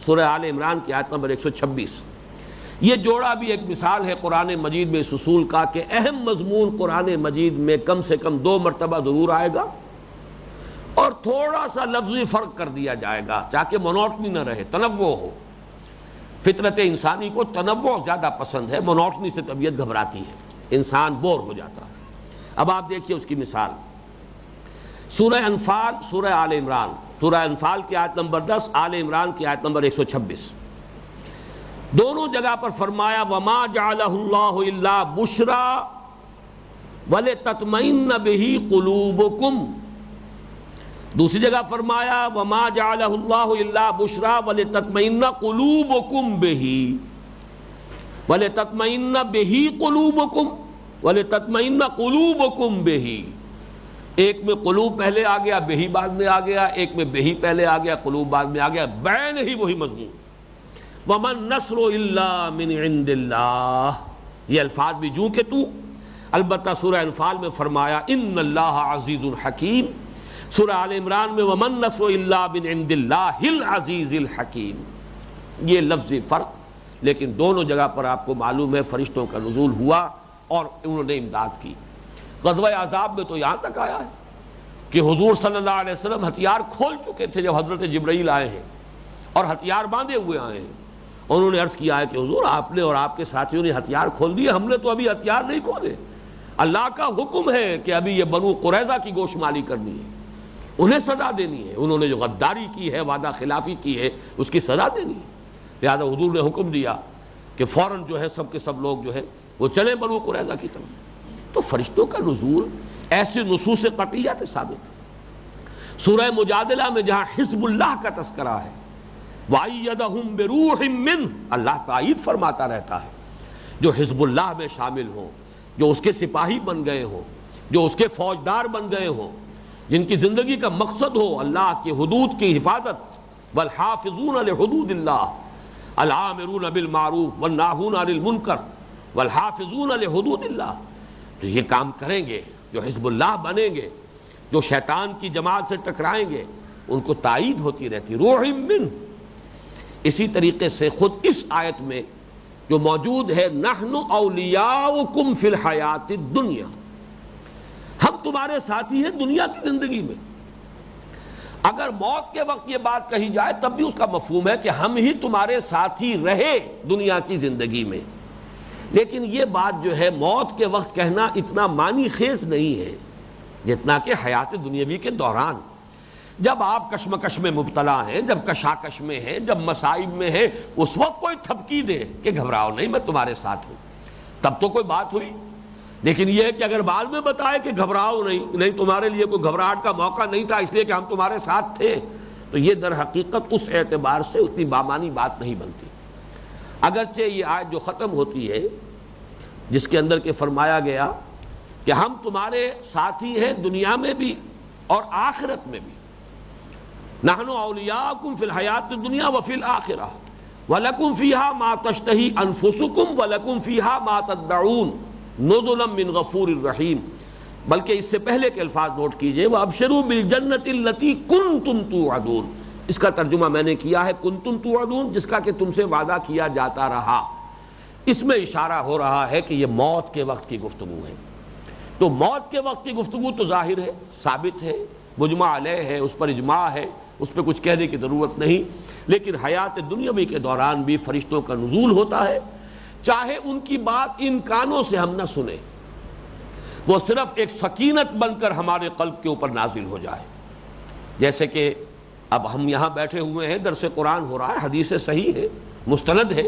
سورہ آل عمران کی آیت نمبر 126. یہ جوڑا بھی ایک مثال ہے قرآن مجید میں اس اصول کا کہ اہم مضمون قرآن مجید میں کم سے کم 2 مرتبہ ضرور آئے گا اور تھوڑا سا لفظی فرق کر دیا جائے گا تاکہ مونوٹنی نہ رہے، تنوع ہو. فطرت انسانی کو تنوع زیادہ پسند ہے، مونوٹنی سے طبیعت گھبراتی ہے، انسان بور ہو جاتا ہے. اب آپ دیکھیے اس کی مثال، سورہ انفال، سورہ آل عمران. سورہ انفال کی آیت نمبر 10، آل عمران کی آیت نمبر 126. دونوں جگہ پر فرمایا وَمَا جَعَلَهُ اللَّهُ إِلَّا بُشْرَىٰ وَلِتَطْمَئِنَّ بِهِ قُلُوبُكُمْ. دوسری جگہ فرمایا وَمَا جَعَلَهُ اللَّهُ إِلَّا بُشْرَىٰ وَلِتَطْمَئِنَّ قُلُوبُكُمْ بِهِ وَلِتَطْمَئِنَّ بِهِ قُلُوبُكُمْ وَلِتَطْمَئِنَّ قُلُوبُكُمْ بِهِ. ایک میں قلوب پہلے آ گیا، بہی بعد میں آ گیا، ایک میں بہی پہلے آ گیا، قلوب بعد میں آ گیا، بین ہی وہی مضمون. وَمَن نَّصْرُ إِلَّا مِنْ عِنْدِ اللَّهِ. یہ الفاظ بھی جوں کہ تو. البتہ سورہ انفال میں فرمایا اِنَّ اللَّهَ عَزِيزٌ حَكِيمٌ. سورہ آل عمران میں وَمَن نَّصْرُ إِلَّا مِنْ عِنْدِ اللَّهِ الْعَزِيزِ الْحَكِيمِ. یہ لفظی فرق، لیکن دونوں جگہ پر آپ کو معلوم ہے فرشتوں کا نزول ہوا اور انہوں نے امداد کی. غزوہ احزاب میں تو یہاں تک آیا ہے کہ حضور صلی اللہ علیہ وسلم ہتھیار کھول چکے تھے جب حضرت جبرائیل آئے ہیں اور ہتھیار باندھے ہوئے آئے ہیں. انہوں نے عرض کیا ہے کہ حضور آپ نے اور آپ کے ساتھیوں نے ہتھیار کھول دیے، ہم نے تو ابھی ہتھیار نہیں کھولے. اللہ کا حکم ہے کہ ابھی یہ بنو قریظہ کی گوشمالی کرنی ہے، انہیں سزا دینی ہے. انہوں نے جو غداری کی ہے، وعدہ خلافی کی ہے، اس کی سزا دینی ہے. لہذا حضور نے حکم دیا کہ فوراً جو ہے سب کے سب لوگ جو ہے وہ چلیں بنو قریظہ کی طرف. تو فرشتوں کا نزول ایسی نصوص قطعیہ سے ثابت ہے. سورہ مجادلہ میں جہاں حزب اللہ کا تذکرہ ہے، وَأَيَّدَهُمْ بِرُوحٍ مِّنْهُ، اللہ تائید فرماتا رہتا ہے. جو حزب اللہ میں شامل ہوں، جو اس کے سپاہی بن گئے ہوں، جو اس کے فوجدار بن گئے ہوں، جن کی زندگی کا مقصد ہو اللہ کی حدود کی حفاظت، والحافظون لحدود اللہ العامرون بالمعروف والناہون عن المنکر والحافظون لحدود اللہ. تو یہ کام کریں گے، جو حزب اللہ بنیں گے، جو شیطان کی جماعت سے ٹکرائیں گے، ان کو تائید ہوتی رہتی روح من. اسی طریقے سے خود اس آیت میں جو موجود ہے نحن اولیاؤکم فی الحیات الدنیا، ہم تمہارے ساتھی ہیں دنیا کی زندگی میں. اگر موت کے وقت یہ بات کہی جائے تب بھی اس کا مفہوم ہے کہ ہم ہی تمہارے ساتھی رہے دنیا کی زندگی میں. لیکن یہ بات جو ہے موت کے وقت کہنا اتنا معنی خیز نہیں ہے جتنا کہ حیات دنیاوی کے دوران جب آپ کشمکش میں مبتلا ہیں، جب کشاکش میں ہیں، جب مصائب میں ہیں، اس وقت کوئی تھپکی دے کہ گھبراؤ نہیں میں تمہارے ساتھ ہوں، تب تو کوئی بات ہوئی. لیکن یہ ہے کہ اگر بعد میں بتائے کہ گھبراؤ نہیں تمہارے لیے کوئی گھبراہٹ کا موقع نہیں تھا اس لیے کہ ہم تمہارے ساتھ تھے، تو یہ در حقیقت اس اعتبار سے اتنی بامانی بات نہیں بنتی. اگرچہ یہ آیت جو ختم ہوتی ہے جس کے اندر کہ فرمایا گیا کہ ہم تمہارے ساتھی ہیں دنیا میں بھی اور آخرت میں بھی، نحن اولیاؤکم فی الحیات الدنیا وفی الآخرہ وَلَكُمْ فِيهَا مَا تَشْتَهِي أَنفُسُكُمْ وَلَكُمْ فِيهَا مَا تَدَّعُونَ نُزُلًا مِّن غَفُورٍ رَحِيمٍ. بلکہ اس سے پہلے کے الفاظ نوٹ کیجئے وَأَبْشِرُوا بِالْجَنَّةِ الَّتِي كُنْتُمْ تُوعَدُونَ. اس کا ترجمہ میں نے کیا ہے کنتم توعدون، جس کا کہ تم سے وعدہ کیا جاتا رہا. اس میں اشارہ ہو رہا ہے کہ یہ موت کے وقت کی گفتگو ہے. تو موت کے وقت کی گفتگو تو ظاہر ہے، ثابت ہے، مجمع علیہ ہے، اس پر اجماع ہے، اس پہ کچھ کہنے کی ضرورت نہیں. لیکن حیات دنیاوی کے دوران بھی فرشتوں کا نزول ہوتا ہے، چاہے ان کی بات ان کانوں سے ہم نہ سنیں، وہ صرف ایک سکینت بن کر ہمارے قلب کے اوپر نازل ہو جائے. جیسے کہ اب ہم یہاں بیٹھے ہوئے ہیں، درس قرآن ہو رہا ہے، حدیث صحیح ہے، مستند ہے،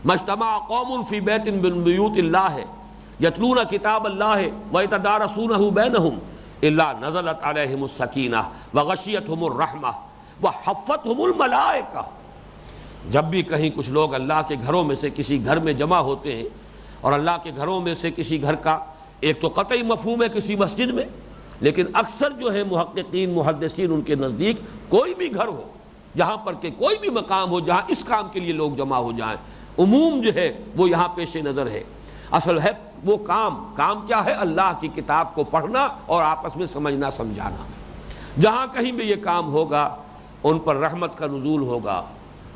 مجتمع قوم فی بیت من بیوت اللہ یتلون کتاب اللہ ویتدارسونہ بینہم الا نزلت علیہم السکینہ وغشیتہم الرحمہ وحفتہم الملائکہ. جب بھی کہیں کچھ لوگ اللہ کے گھروں میں سے کسی گھر میں جمع ہوتے ہیں، اور اللہ کے گھروں میں سے کسی گھر کا ایک تو قطعی مفہوم ہے کسی مسجد میں، لیکن اکثر جو ہے محققین محدثین ان کے نزدیک کوئی بھی گھر ہو جہاں پر کہ کوئی بھی مقام ہو جہاں اس کام کے لیے لوگ جمع ہو جائیں، عموم جو ہے وہ یہاں پیش نظر ہے. اصل ہے وہ کام کیا ہے؟ اللہ کی کتاب کو پڑھنا اور آپس میں سمجھنا سمجھانا. جہاں کہیں بھی یہ کام ہوگا ان پر رحمت کا نزول ہوگا،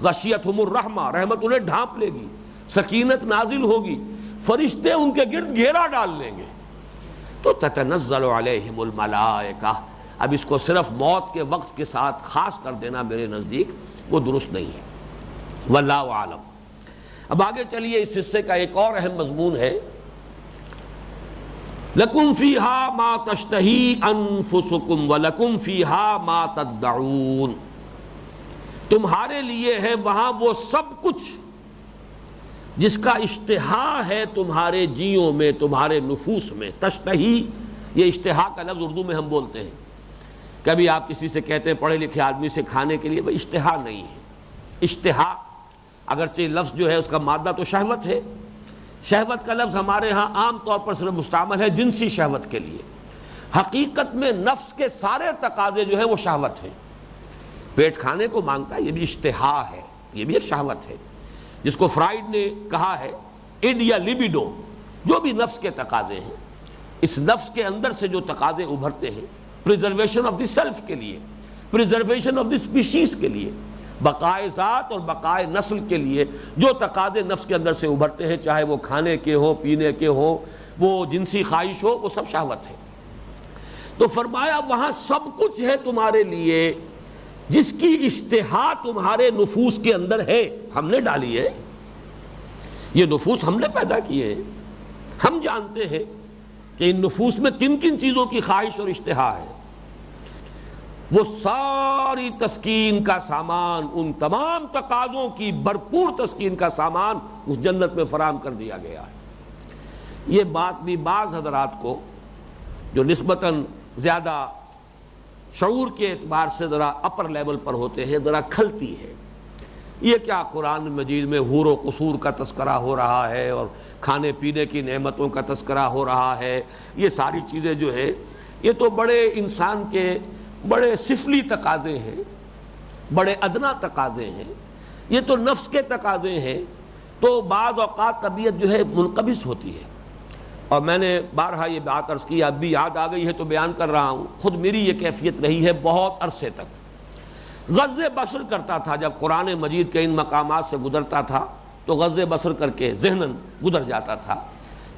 غشیتہم الرحمہ، رحمت انہیں ڈھانپ لے گی، سکینت نازل ہوگی، فرشتے ان کے گرد گھیرا ڈال لیں گے. تو تتنزل علیہم الملائکہ. اب اس کو صرف موت کے وقت کے ساتھ خاص کر دینا میرے نزدیک وہ درست نہیں ہے. واللہ اعلم. اب آگے چلیے، اس حصے کا ایک اور اہم مضمون ہے لَكُمْ فِيهَا مَا تَشْتَهِي أَنفُسُكُمْ وَلَكُمْ فِيهَا مَا تَدَّعُونَ. تمہارے لیے ہے وہاں وہ سب کچھ جس کا اشتہا ہے تمہارے جیوں میں، تمہارے نفوس میں. تشتہی، یہ اشتہا کا لفظ اردو میں ہم بولتے ہیں. کبھی آپ کسی سے کہتے ہیں پڑھے لکھے آدمی سے کھانے کے لیے، بھائی اشتہا نہیں ہے. اشتہا اگرچہ لفظ جو ہے اس کا مادہ تو شہوت ہے، شہوت کا لفظ ہمارے ہاں عام طور پر صرف مستعمل ہے جنسی شہوت کے لیے. حقیقت میں نفس کے سارے تقاضے جو ہیں وہ شہوت ہیں. پیٹ کھانے کو مانگتا ہے، یہ بھی اشتہا ہے، یہ بھی ایک شہوت ہے، جس کو فرائیڈ نے کہا ہے اڈ یا لیبیڈو. جو بھی نفس کے تقاضے ہیں، اس نفس کے اندر سے جو تقاضے ابھرتے ہیں پریزرویشن آف دی سیلف کے لیے، پریزرویشن آف دی اسپیشیز کے لیے، بقائے ذات اور بقائے نسل کے لیے جو تقاضے نفس کے اندر سے ابھرتے ہیں، چاہے وہ کھانے کے ہوں، پینے کے ہوں، وہ جنسی خواہش ہو، وہ سب شہوت ہے. تو فرمایا وہاں سب کچھ ہے تمہارے لیے جس کی اشتہا تمہارے نفوس کے اندر ہے. ہم نے ڈالی ہے، یہ نفوس ہم نے پیدا کیے ہیں. ہم جانتے ہیں کہ ان نفوس میں کن کن چیزوں کی خواہش اور اشتہا ہے. وہ ساری تسکین کا سامان، ان تمام تقاضوں کی بھرپور تسکین کا سامان اس جنت میں فراہم کر دیا گیا ہے. یہ بات بھی بعض حضرات کو جو نسبتاً زیادہ شعور کے اعتبار سے ذرا اپر لیول پر ہوتے ہیں ذرا کھلتی ہے. یہ کیا قرآن مجید میں حور و قصور کا تذکرہ ہو رہا ہے اور کھانے پینے کی نعمتوں کا تذکرہ ہو رہا ہے، یہ ساری چیزیں جو ہے یہ تو بڑے انسان کے بڑے سفلی تقاضے ہیں. بڑے ادنا تقاضے ہیں، یہ تو نفس کے تقاضے ہیں، تو بعض اوقات طبیعت جو ہے منقبض ہوتی ہے۔ اور میں نے بارہا یہ بات عرض کی، اب بھی یاد آ گئی ہے تو بیان کر رہا ہوں، خود میری یہ کیفیت رہی ہے بہت عرصے تک۔ غض بصر کرتا تھا، جب قرآن مجید کے ان مقامات سے گزرتا تھا تو غض بصر کر کے ذہناً گزر جاتا تھا،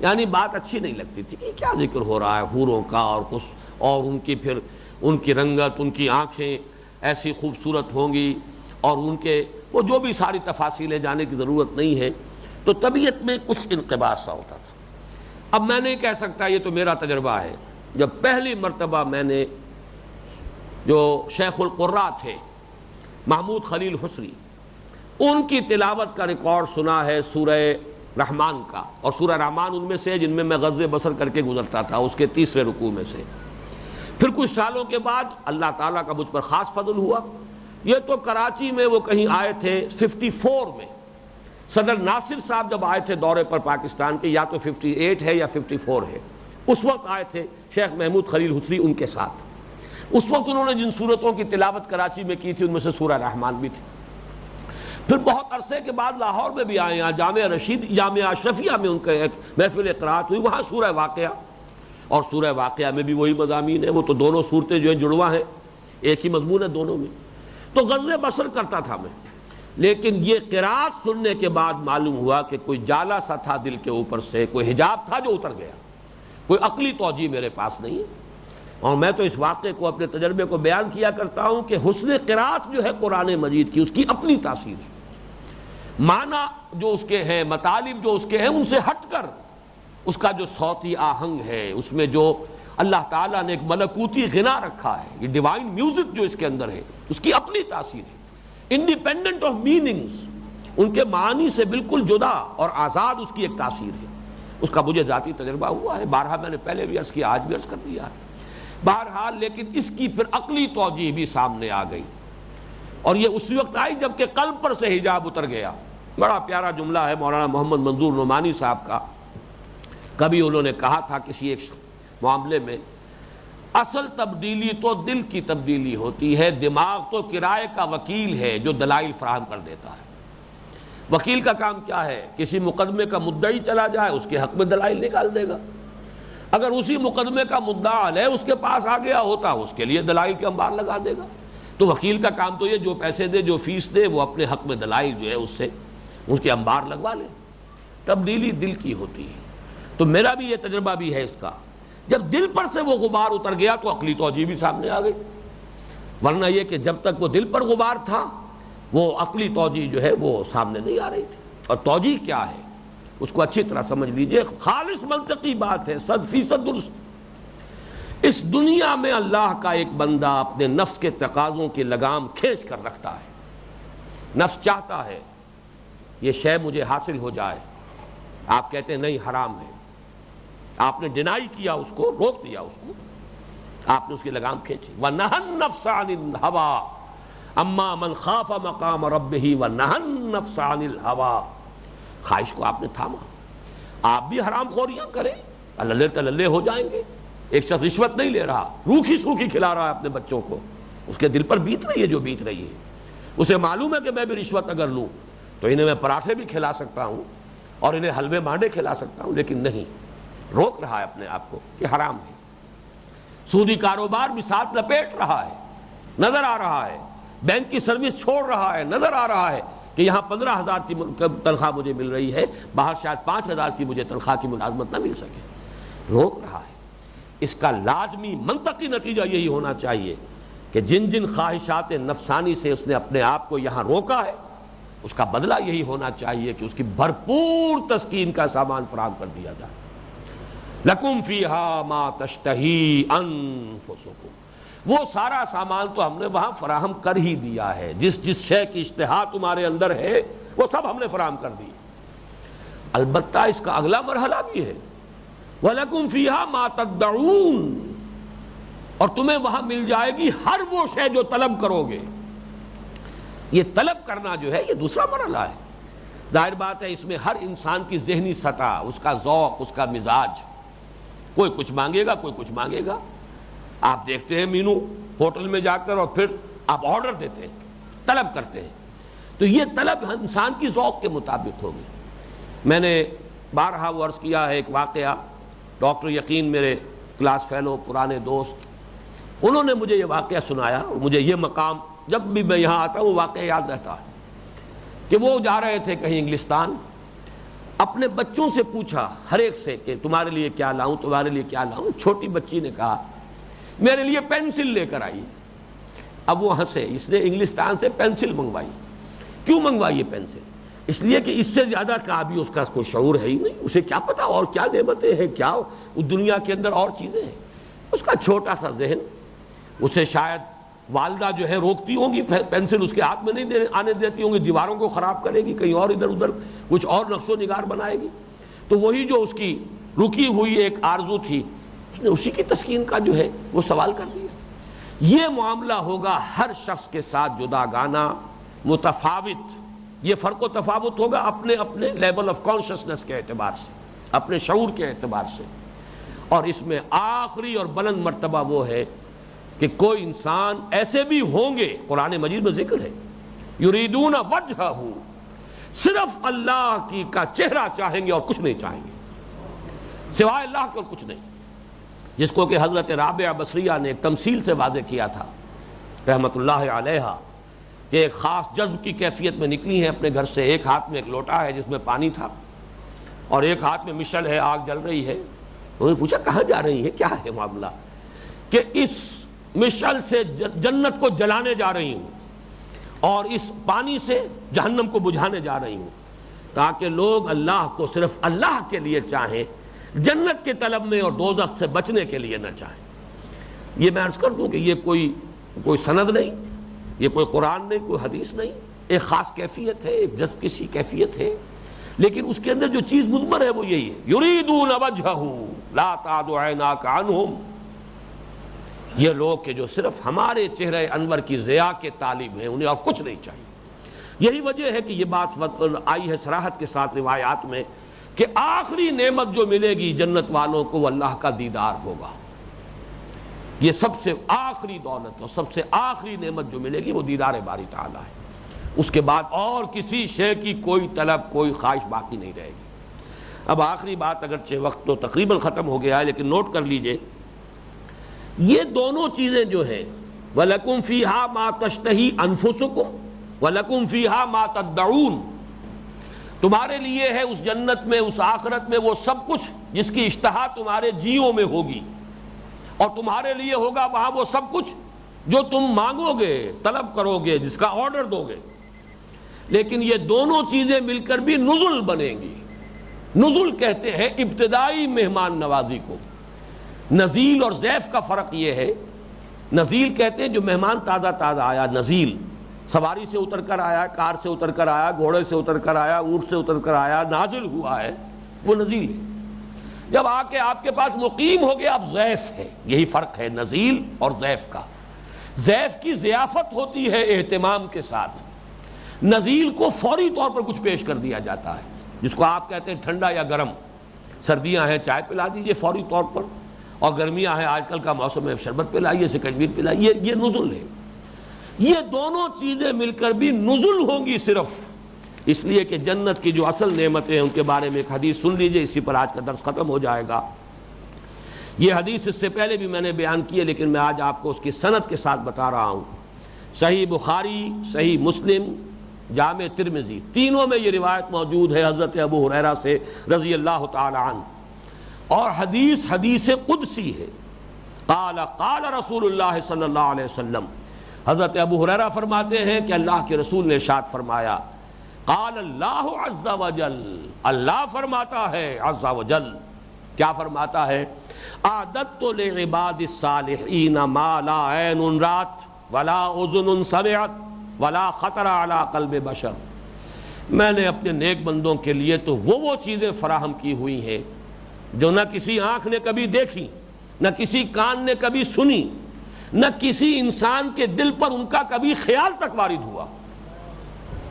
یعنی بات اچھی نہیں لگتی تھی کہ کیا ذکر ہو رہا ہے حوروں کا اور کچھ، اور ان کی پھر ان کی رنگت، ان کی آنکھیں ایسی خوبصورت ہوں گی، اور ان کے وہ جو بھی ساری تفاصیلیں جانے کی ضرورت نہیں ہے، تو طبیعت میں کچھ انقباض سا ہوتا تھا۔ اب میں نہیں کہہ سکتا، یہ تو میرا تجربہ ہے، جب پہلی مرتبہ میں نے جو شیخ القراء تھے محمود خلیل حسری، ان کی تلاوت کا ریکارڈ سنا ہے سورہ رحمان کا، اور سورہ رحمان ان میں سے جن میں غض بصر کر کے گزرتا تھا، اس کے تیسرے رکوع میں سے۔ پھر کچھ سالوں کے بعد اللہ تعالیٰ کا مجھ پر خاص فضل ہوا، یہ تو کراچی میں وہ کہیں آئے تھے 54 میں، صدر ناصر صاحب جب آئے تھے دورے پر پاکستان کے، یا تو 58 ہے یا 54 ہے، اس وقت آئے تھے شیخ محمود خلیل حسری ان کے ساتھ۔ اس وقت انہوں نے جن صورتوں کی تلاوت کراچی میں کی تھی ان میں سے سورہ رحمان بھی تھی۔ پھر بہت عرصے کے بعد لاہور میں بھی آئے، یہاں جامعہ رشید، جامعہ اشرفیہ میں ان کا ایک محفل قرات ہوئی، وہاں سورہ واقعہ، اور سورہ واقعہ میں بھی وہی مضامین ہیں، وہ تو دونوں صورتیں جو ہیں جڑواں ہیں، ایک ہی مضمون ہے دونوں میں۔ تو غض بصر کرتا تھا میں، لیکن یہ قرات سننے کے بعد معلوم ہوا کہ کوئی جالا سا تھا دل کے اوپر سے، کوئی حجاب تھا جو اتر گیا، کوئی عقلی توجیہ میرے پاس نہیں ہے۔ اور میں تو اس واقعے کو، اپنے تجربے کو بیان کیا کرتا ہوں کہ حسن قرات جو ہے قرآن مجید کی، اس کی اپنی تاثیر ہے، معنی جو اس کے ہیں، مطالب جو اس کے ہیں، ان سے ہٹ کر اس کا جو صوتی آہنگ ہے، اس میں جو اللہ تعالیٰ نے ایک ملکوتی غنا رکھا ہے، یہ ڈیوائن میوزک جو اس کے اندر ہے، اس کی اپنی تاثیر ہے، انڈیپینڈنٹ آف میننگز، ان کے معنی سے بالکل جدا اور آزاد اس کی ایک تاثیر ہے۔ اس کا مجھے ذاتی تجربہ ہوا ہے، بارہا میں نے پہلے بھی عرض کیا، آج بھی عرض کر دیا ہے بہرحال۔ لیکن اس کی پھر عقلی توجیہ بھی سامنے آ گئی، اور یہ اسی وقت آئی جب کہ قلب پر سے حجاب اتر گیا۔ بڑا پیارا جملہ ہے مولانا محمد منظور نعمانی صاحب کا، کبھی انہوں نے کہا تھا کسی ایک معاملے میں، اصل تبدیلی تو دل کی تبدیلی ہوتی ہے، دماغ تو کرائے کا وکیل ہے جو دلائل فراہم کر دیتا ہے۔ وکیل کا کام کیا ہے؟ کسی مقدمے کا مدعی چلا جائے اس کے حق میں دلائل نکال دے گا، اگر اسی مقدمے کا مدعا علیہ اس کے پاس آ گیا ہوتا اس کے لیے دلائل کے انبار لگا دے گا۔ تو وکیل کا کام تو یہ جو پیسے دے، جو فیس دے، وہ اپنے حق میں دلائل جو ہے اس سے اس کے انبار لگوا لے۔ تبدیلی دل کی ہوتی ہے، تو میرا بھی یہ تجربہ بھی ہے اس کا، جب دل پر سے وہ غبار اتر گیا تو عقلی توجیہ بھی سامنے آ گئی، ورنہ یہ کہ جب تک وہ دل پر غبار تھا وہ عقلی توجیہ جو ہے وہ سامنے نہیں آ رہی تھی۔ اور توجیہ کیا ہے اس کو اچھی طرح سمجھ لیجئے، خالص منطقی بات ہے، 100% درست۔ اس دنیا میں اللہ کا ایک بندہ اپنے نفس کے تقاضوں کی لگام کھینچ کر رکھتا ہے، نفس چاہتا ہے یہ شے مجھے حاصل ہو جائے، آپ کہتے ہیں نہیں حرام ہے، آپ نے ڈینائی کیا، اس کو روک دیا، اس کو آپ نے اس کی لگام کھینچی۔ وَنَهَى النَّفْسَ عَنِ الْهَوَىٰ أَمَّا مَنْ خَافَ مَقَامَ رَبِّهِ وَنَهَى النَّفْسَ عَنِ الْهَوَىٰ، خواہش کو آپ نے تھاما۔ آپ بھی حرام خوریاں کریں، اللہ تللے ہو جائیں گے۔ ایک شخص رشوت نہیں لے رہا، روکھی سوکھی کھلا رہا ہے اپنے بچوں کو، اس کے دل پر بیت رہی ہے جو بیت رہی ہے، اسے معلوم ہے کہ میں بھی رشوت اگر لوں تو انہیں میں پراٹھے بھی کھلا سکتا ہوں اور انہیں حلوے مانڈے کھلا سکتا ہوں، لیکن نہیں، روک رہا ہے اپنے آپ کو کہ حرام ہے۔ سودی کاروبار بھی ساتھ لپیٹ رہا ہے، نظر آ رہا ہے، بینک کی سروس چھوڑ رہا ہے، نظر آ رہا ہے کہ یہاں 15,000 کی تنخواہ مجھے مل رہی ہے، باہر شاید 5,000 کی مجھے تنخواہ کی ملازمت نہ مل سکے، روک رہا ہے۔ اس کا لازمی منطقی نتیجہ یہی ہونا چاہیے کہ جن جن خواہشات نفسانی سے اس نے اپنے آپ کو یہاں روکا ہے، اس کا بدلہ یہی ہونا چاہیے کہ اس کی بھرپور تسکین کا سامان فراہم کر دیا جائے۔ لَكُمْ فِيهَا مَا تَشْتَهِي أَنفُسُكُمْ، وہ سارا سامان تو ہم نے وہاں فراہم کر ہی دیا ہے، جس جس شے کی اشتہا تمہارے اندر ہے وہ سب ہم نے فراہم کر دی۔ البتہ اس کا اگلا مرحلہ بھی ہے، وَلَكُمْ فِيهَا مَا تَدَّعُونَ، اور تمہیں وہاں مل جائے گی ہر وہ شے جو طلب کرو گے۔ یہ طلب کرنا جو ہے یہ دوسرا مرحلہ ہے۔ ظاہر بات ہے اس میں ہر انسان کی ذہنی سطح، اس کا ذوق، اس کا مزاج، کوئی کچھ مانگے گا، کوئی کچھ مانگے گا۔ آپ دیکھتے ہیں مینو ہوٹل میں جا کر، اور پھر آپ آرڈر دیتے ہیں طلب کرتے ہیں، تو یہ طلب انسان کی ذوق کے مطابق ہوگی۔ میں نے بارہا وہ عرض کیا ہے، ایک واقعہ، ڈاکٹر یقین میرے کلاس فیلو پرانے دوست، انہوں نے مجھے یہ واقعہ سنایا، اور مجھے یہ مقام جب بھی میں یہاں آتا ہوں وہ واقعہ یاد رہتا ہے، کہ وہ جا رہے تھے کہیں انگلستان، اپنے بچوں سے پوچھا ہر ایک سے کہ تمہارے لیے کیا لاؤں، تمہارے لیے کیا لاؤں۔ چھوٹی بچی نے کہا میرے لیے پینسل لے کر آئیے۔ اب وہ ہنسے، اس نے انگلستان سے پینسل منگوائی۔ کیوں منگوائی یہ پینسل؟ اس لیے کہ اس سے زیادہ کا بھی اس کا کوئی شعور ہے ہی نہیں، اسے کیا پتا اور کیا نعمتیں ہیں، کیا اس دنیا کے اندر اور چیزیں ہیں۔ اس کا چھوٹا سا ذہن، اسے شاید والدہ جو ہے روکتی ہوں گی، پینسل اس کے ہاتھ میں نہیں آنے دیتی ہوں گی، دیواروں کو خراب کرے گی، کہیں اور ادھر ادھر کچھ اور نقش و نگار بنائے گی۔ تو وہی جو اس کی رکی ہوئی ایک آرزو تھی، اس نے اسی کی تسکین کا جو ہے وہ سوال کر دیا۔ یہ معاملہ ہوگا ہر شخص کے ساتھ جداگانہ، متفاوت، یہ فرق و تفاوت ہوگا اپنے اپنے لیول آف کانشسنس کے اعتبار سے، اپنے شعور کے اعتبار سے۔ اور اس میں آخری اور بلند مرتبہ وہ ہے کہ کوئی انسان ایسے بھی ہوں گے، قرآن مجید میں ذکر ہے، یریدون وجہہ، صرف اللہ کی کا چہرہ چاہیں گے اور کچھ نہیں چاہیں گے، سوائے اللہ کے اور کچھ نہیں، جس کو کہ حضرت رابعہ بصریہ نے ایک تمثیل سے واضح کیا تھا رحمت اللہ علیہا، کہ ایک خاص جذب کی کیفیت میں نکلی ہیں اپنے گھر سے، ایک ہاتھ میں ایک لوٹا ہے جس میں پانی تھا، اور ایک ہاتھ میں مشعل ہے، آگ جل رہی ہے۔ انہوں نے پوچھا کہاں جا رہی ہے، کیا ہے معاملہ؟ کہ اس مشعل سے جنت کو جلانے جا رہی ہوں، اور اس پانی سے جہنم کو بجھانے جا رہی ہوں، تاکہ لوگ اللہ کو صرف اللہ کے لیے چاہیں، جنت کے طلب میں اور دوزخ سے بچنے کے لیے نہ چاہیں۔ یہ میں عرض کر دوں کہ یہ کوئی سند نہیں، یہ کوئی قرآن نہیں، کوئی حدیث نہیں، ایک خاص کیفیت ہے، ایک جذب کی سی کیفیت ہے، لیکن اس کے اندر جو چیز مضمر ہے وہ یہی ہے، یریدون وجہہ لا تعد عیناک عنہم، یہ لوگ کہ جو صرف ہمارے چہرہ انور کی ضیاء کے طالب ہیں، انہیں اور کچھ نہیں چاہیے۔ یہی وجہ ہے کہ یہ بات آئی ہے صراحت کے ساتھ روایات میں کہ آخری نعمت جو ملے گی جنت والوں کو وہ اللہ کا دیدار ہوگا۔ یہ سب سے آخری دولت اور سب سے آخری نعمت جو ملے گی وہ دیدار باری تعالیٰ ہے۔ اس کے بعد اور کسی شے کی کوئی طلب، کوئی خواہش باقی نہیں رہے گی۔ اب آخری بات، اگرچہ وقت تو تقریباً ختم ہو گیا ہے لیکن نوٹ کر لیجئے، یہ دونوں چیزیں جو ہیں، وَلَكُمْ فِيهَا مَا تَشْتَهِي أَنفُسُكُمْ وَلَكُمْ فِيهَا مَا تَدَّعُونَ، تمہارے لیے ہے اس جنت میں، اس آخرت میں وہ سب کچھ جس کی اشتہا تمہارے جیوں میں ہوگی، اور تمہارے لیے ہوگا وہاں وہ سب کچھ جو تم مانگو گے، طلب کرو گے، جس کا آرڈر دو گے۔ لیکن یہ دونوں چیزیں مل کر بھی نزل بنیں گی۔ نزل کہتے ہیں ابتدائی مہمان نوازی کو۔ نزیل اور ضیف کا فرق یہ ہے، نزیل کہتے ہیں جو مہمان تازہ تازہ آیا، نزیل سواری سے اتر کر آیا، کار سے اتر کر آیا، گھوڑے سے اتر کر آیا، اونٹ سے اتر کر آیا، نازل ہوا ہے، وہ نزیل ہے۔ جب آ کے آپ کے پاس مقیم ہو گیا اب ضیف ہے۔ یہی فرق ہے نزیل اور ضیف کا۔ ضیف کی ضیافت ہوتی ہے اہتمام کے ساتھ، نزیل کو فوری طور پر کچھ پیش کر دیا جاتا ہے، جس کو آپ کہتے ہیں ٹھنڈا یا گرم۔ سردیاں ہیں چائے پلا دیجئے فوری طور پر، اور گرمیاں ہیں آج کل کا موسم ہے شربت پلائیے، سکنجبیر پلائیے، یہ نزل ہے۔ یہ دونوں چیزیں مل کر بھی نزل ہوں گی صرف اس لیے کہ جنت کی جو اصل نعمتیں ہیں ان کے بارے میں ایک حدیث سن لیجئے، اسی پر آج کا درس ختم ہو جائے گا۔ یہ حدیث اس سے پہلے بھی میں نے بیان کی ہے لیکن میں آج آپ کو اس کی سند کے ساتھ بتا رہا ہوں۔ صحیح بخاری، صحیح مسلم، جامع ترمذی، تینوں میں یہ روایت موجود ہے حضرت ابو ہریرہ سے رضی اللہ تعالی عنہ، اور حدیث قدسی ہے۔ قال قال رسول اللہ صلی اللہ علیہ وسلم، حضرت ابو ہریرہ فرماتے ہیں کہ اللہ کے رسول نے ارشاد فرمایا، قال اللہ عز وجل، اللہ فرماتا ہے عز وجل، کیا فرماتا ہے؟ اعددت لعباد الصالحین ما لا عین رات ولا اذن سمعت ولا خطر علی قلب بشر، میں نے اپنے نیک بندوں کے لیے تو وہ چیزیں فراہم کی ہوئی ہیں جو نہ کسی آنکھ نے کبھی دیکھی، نہ کسی کان نے کبھی سنی، نہ کسی انسان کے دل پر ان کا کبھی خیال تک وارد ہوا۔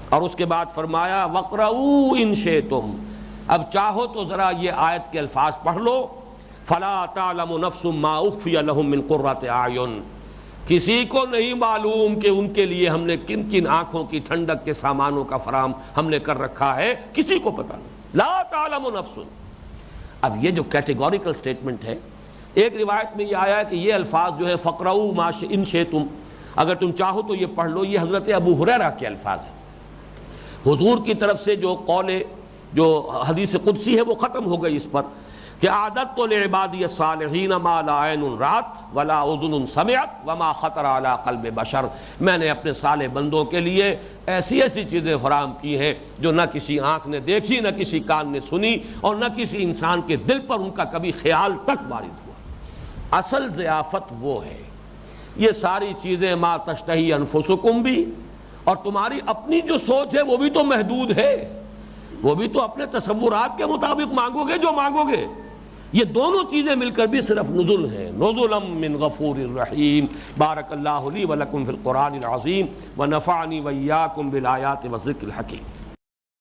اور اس کے بعد فرمایا وَقْرَؤُوا إِن شِئْتُمْ، اب چاہو تو ذرا یہ آیت کے الفاظ پڑھ لو، فَلَا تَعْلَمُ نَفْسٌ مَا أُخْفِيَ لَهُم مِّن قُرَّةِ أَعْيُن، کسی کو نہیں معلوم کہ ان کے لیے ہم نے کن کن آنکھوں کی ٹھنڈک کے سامانوں کا فراہم ہم نے کر رکھا ہے، کسی کو پتہ نہیں، لا تعلم نفس۔ اب یہ جو کیٹیگوریکل سٹیٹمنٹ ہے، ایک روایت میں یہ آیا ہے کہ یہ الفاظ جو ہے فقرؤوا ما ان شئتم، اگر تم چاہو تو یہ پڑھ لو، یہ حضرت ابو ہریرہ کے الفاظ ہیں۔ حضور کی طرف سے جو قول، جو حدیث قدسی ہے وہ ختم ہو گئی اس پر کہ اعددت لعبادی الصالحین ما لا عین رات ولا اذن سمعت وما خطر علی قلب بشر، میں نے اپنے صالح بندوں کے لیے ایسی ایسی چیزیں فراہم کی ہیں جو نہ کسی آنکھ نے دیکھی، نہ کسی کان نے سنی، اور نہ کسی انسان کے دل پر ان کا کبھی خیال تک وارد ہوا۔ اصل ضیافت وہ ہے، یہ ساری چیزیں ما تشتہی انفسکم بھی، اور تمہاری اپنی جو سوچ ہے وہ بھی تو محدود ہے، وہ بھی تو اپنے تصورات کے مطابق مانگو گے جو مانگو گے۔ یہ دونوں چیزیں مل کر بھی صرف نزل ہیں، نزلا من غفور الرحیم۔ بارک اللہ لی ولکم فی القرآن العظیم ونفعنی وإیاکم بالآیات والذکر الحکیم۔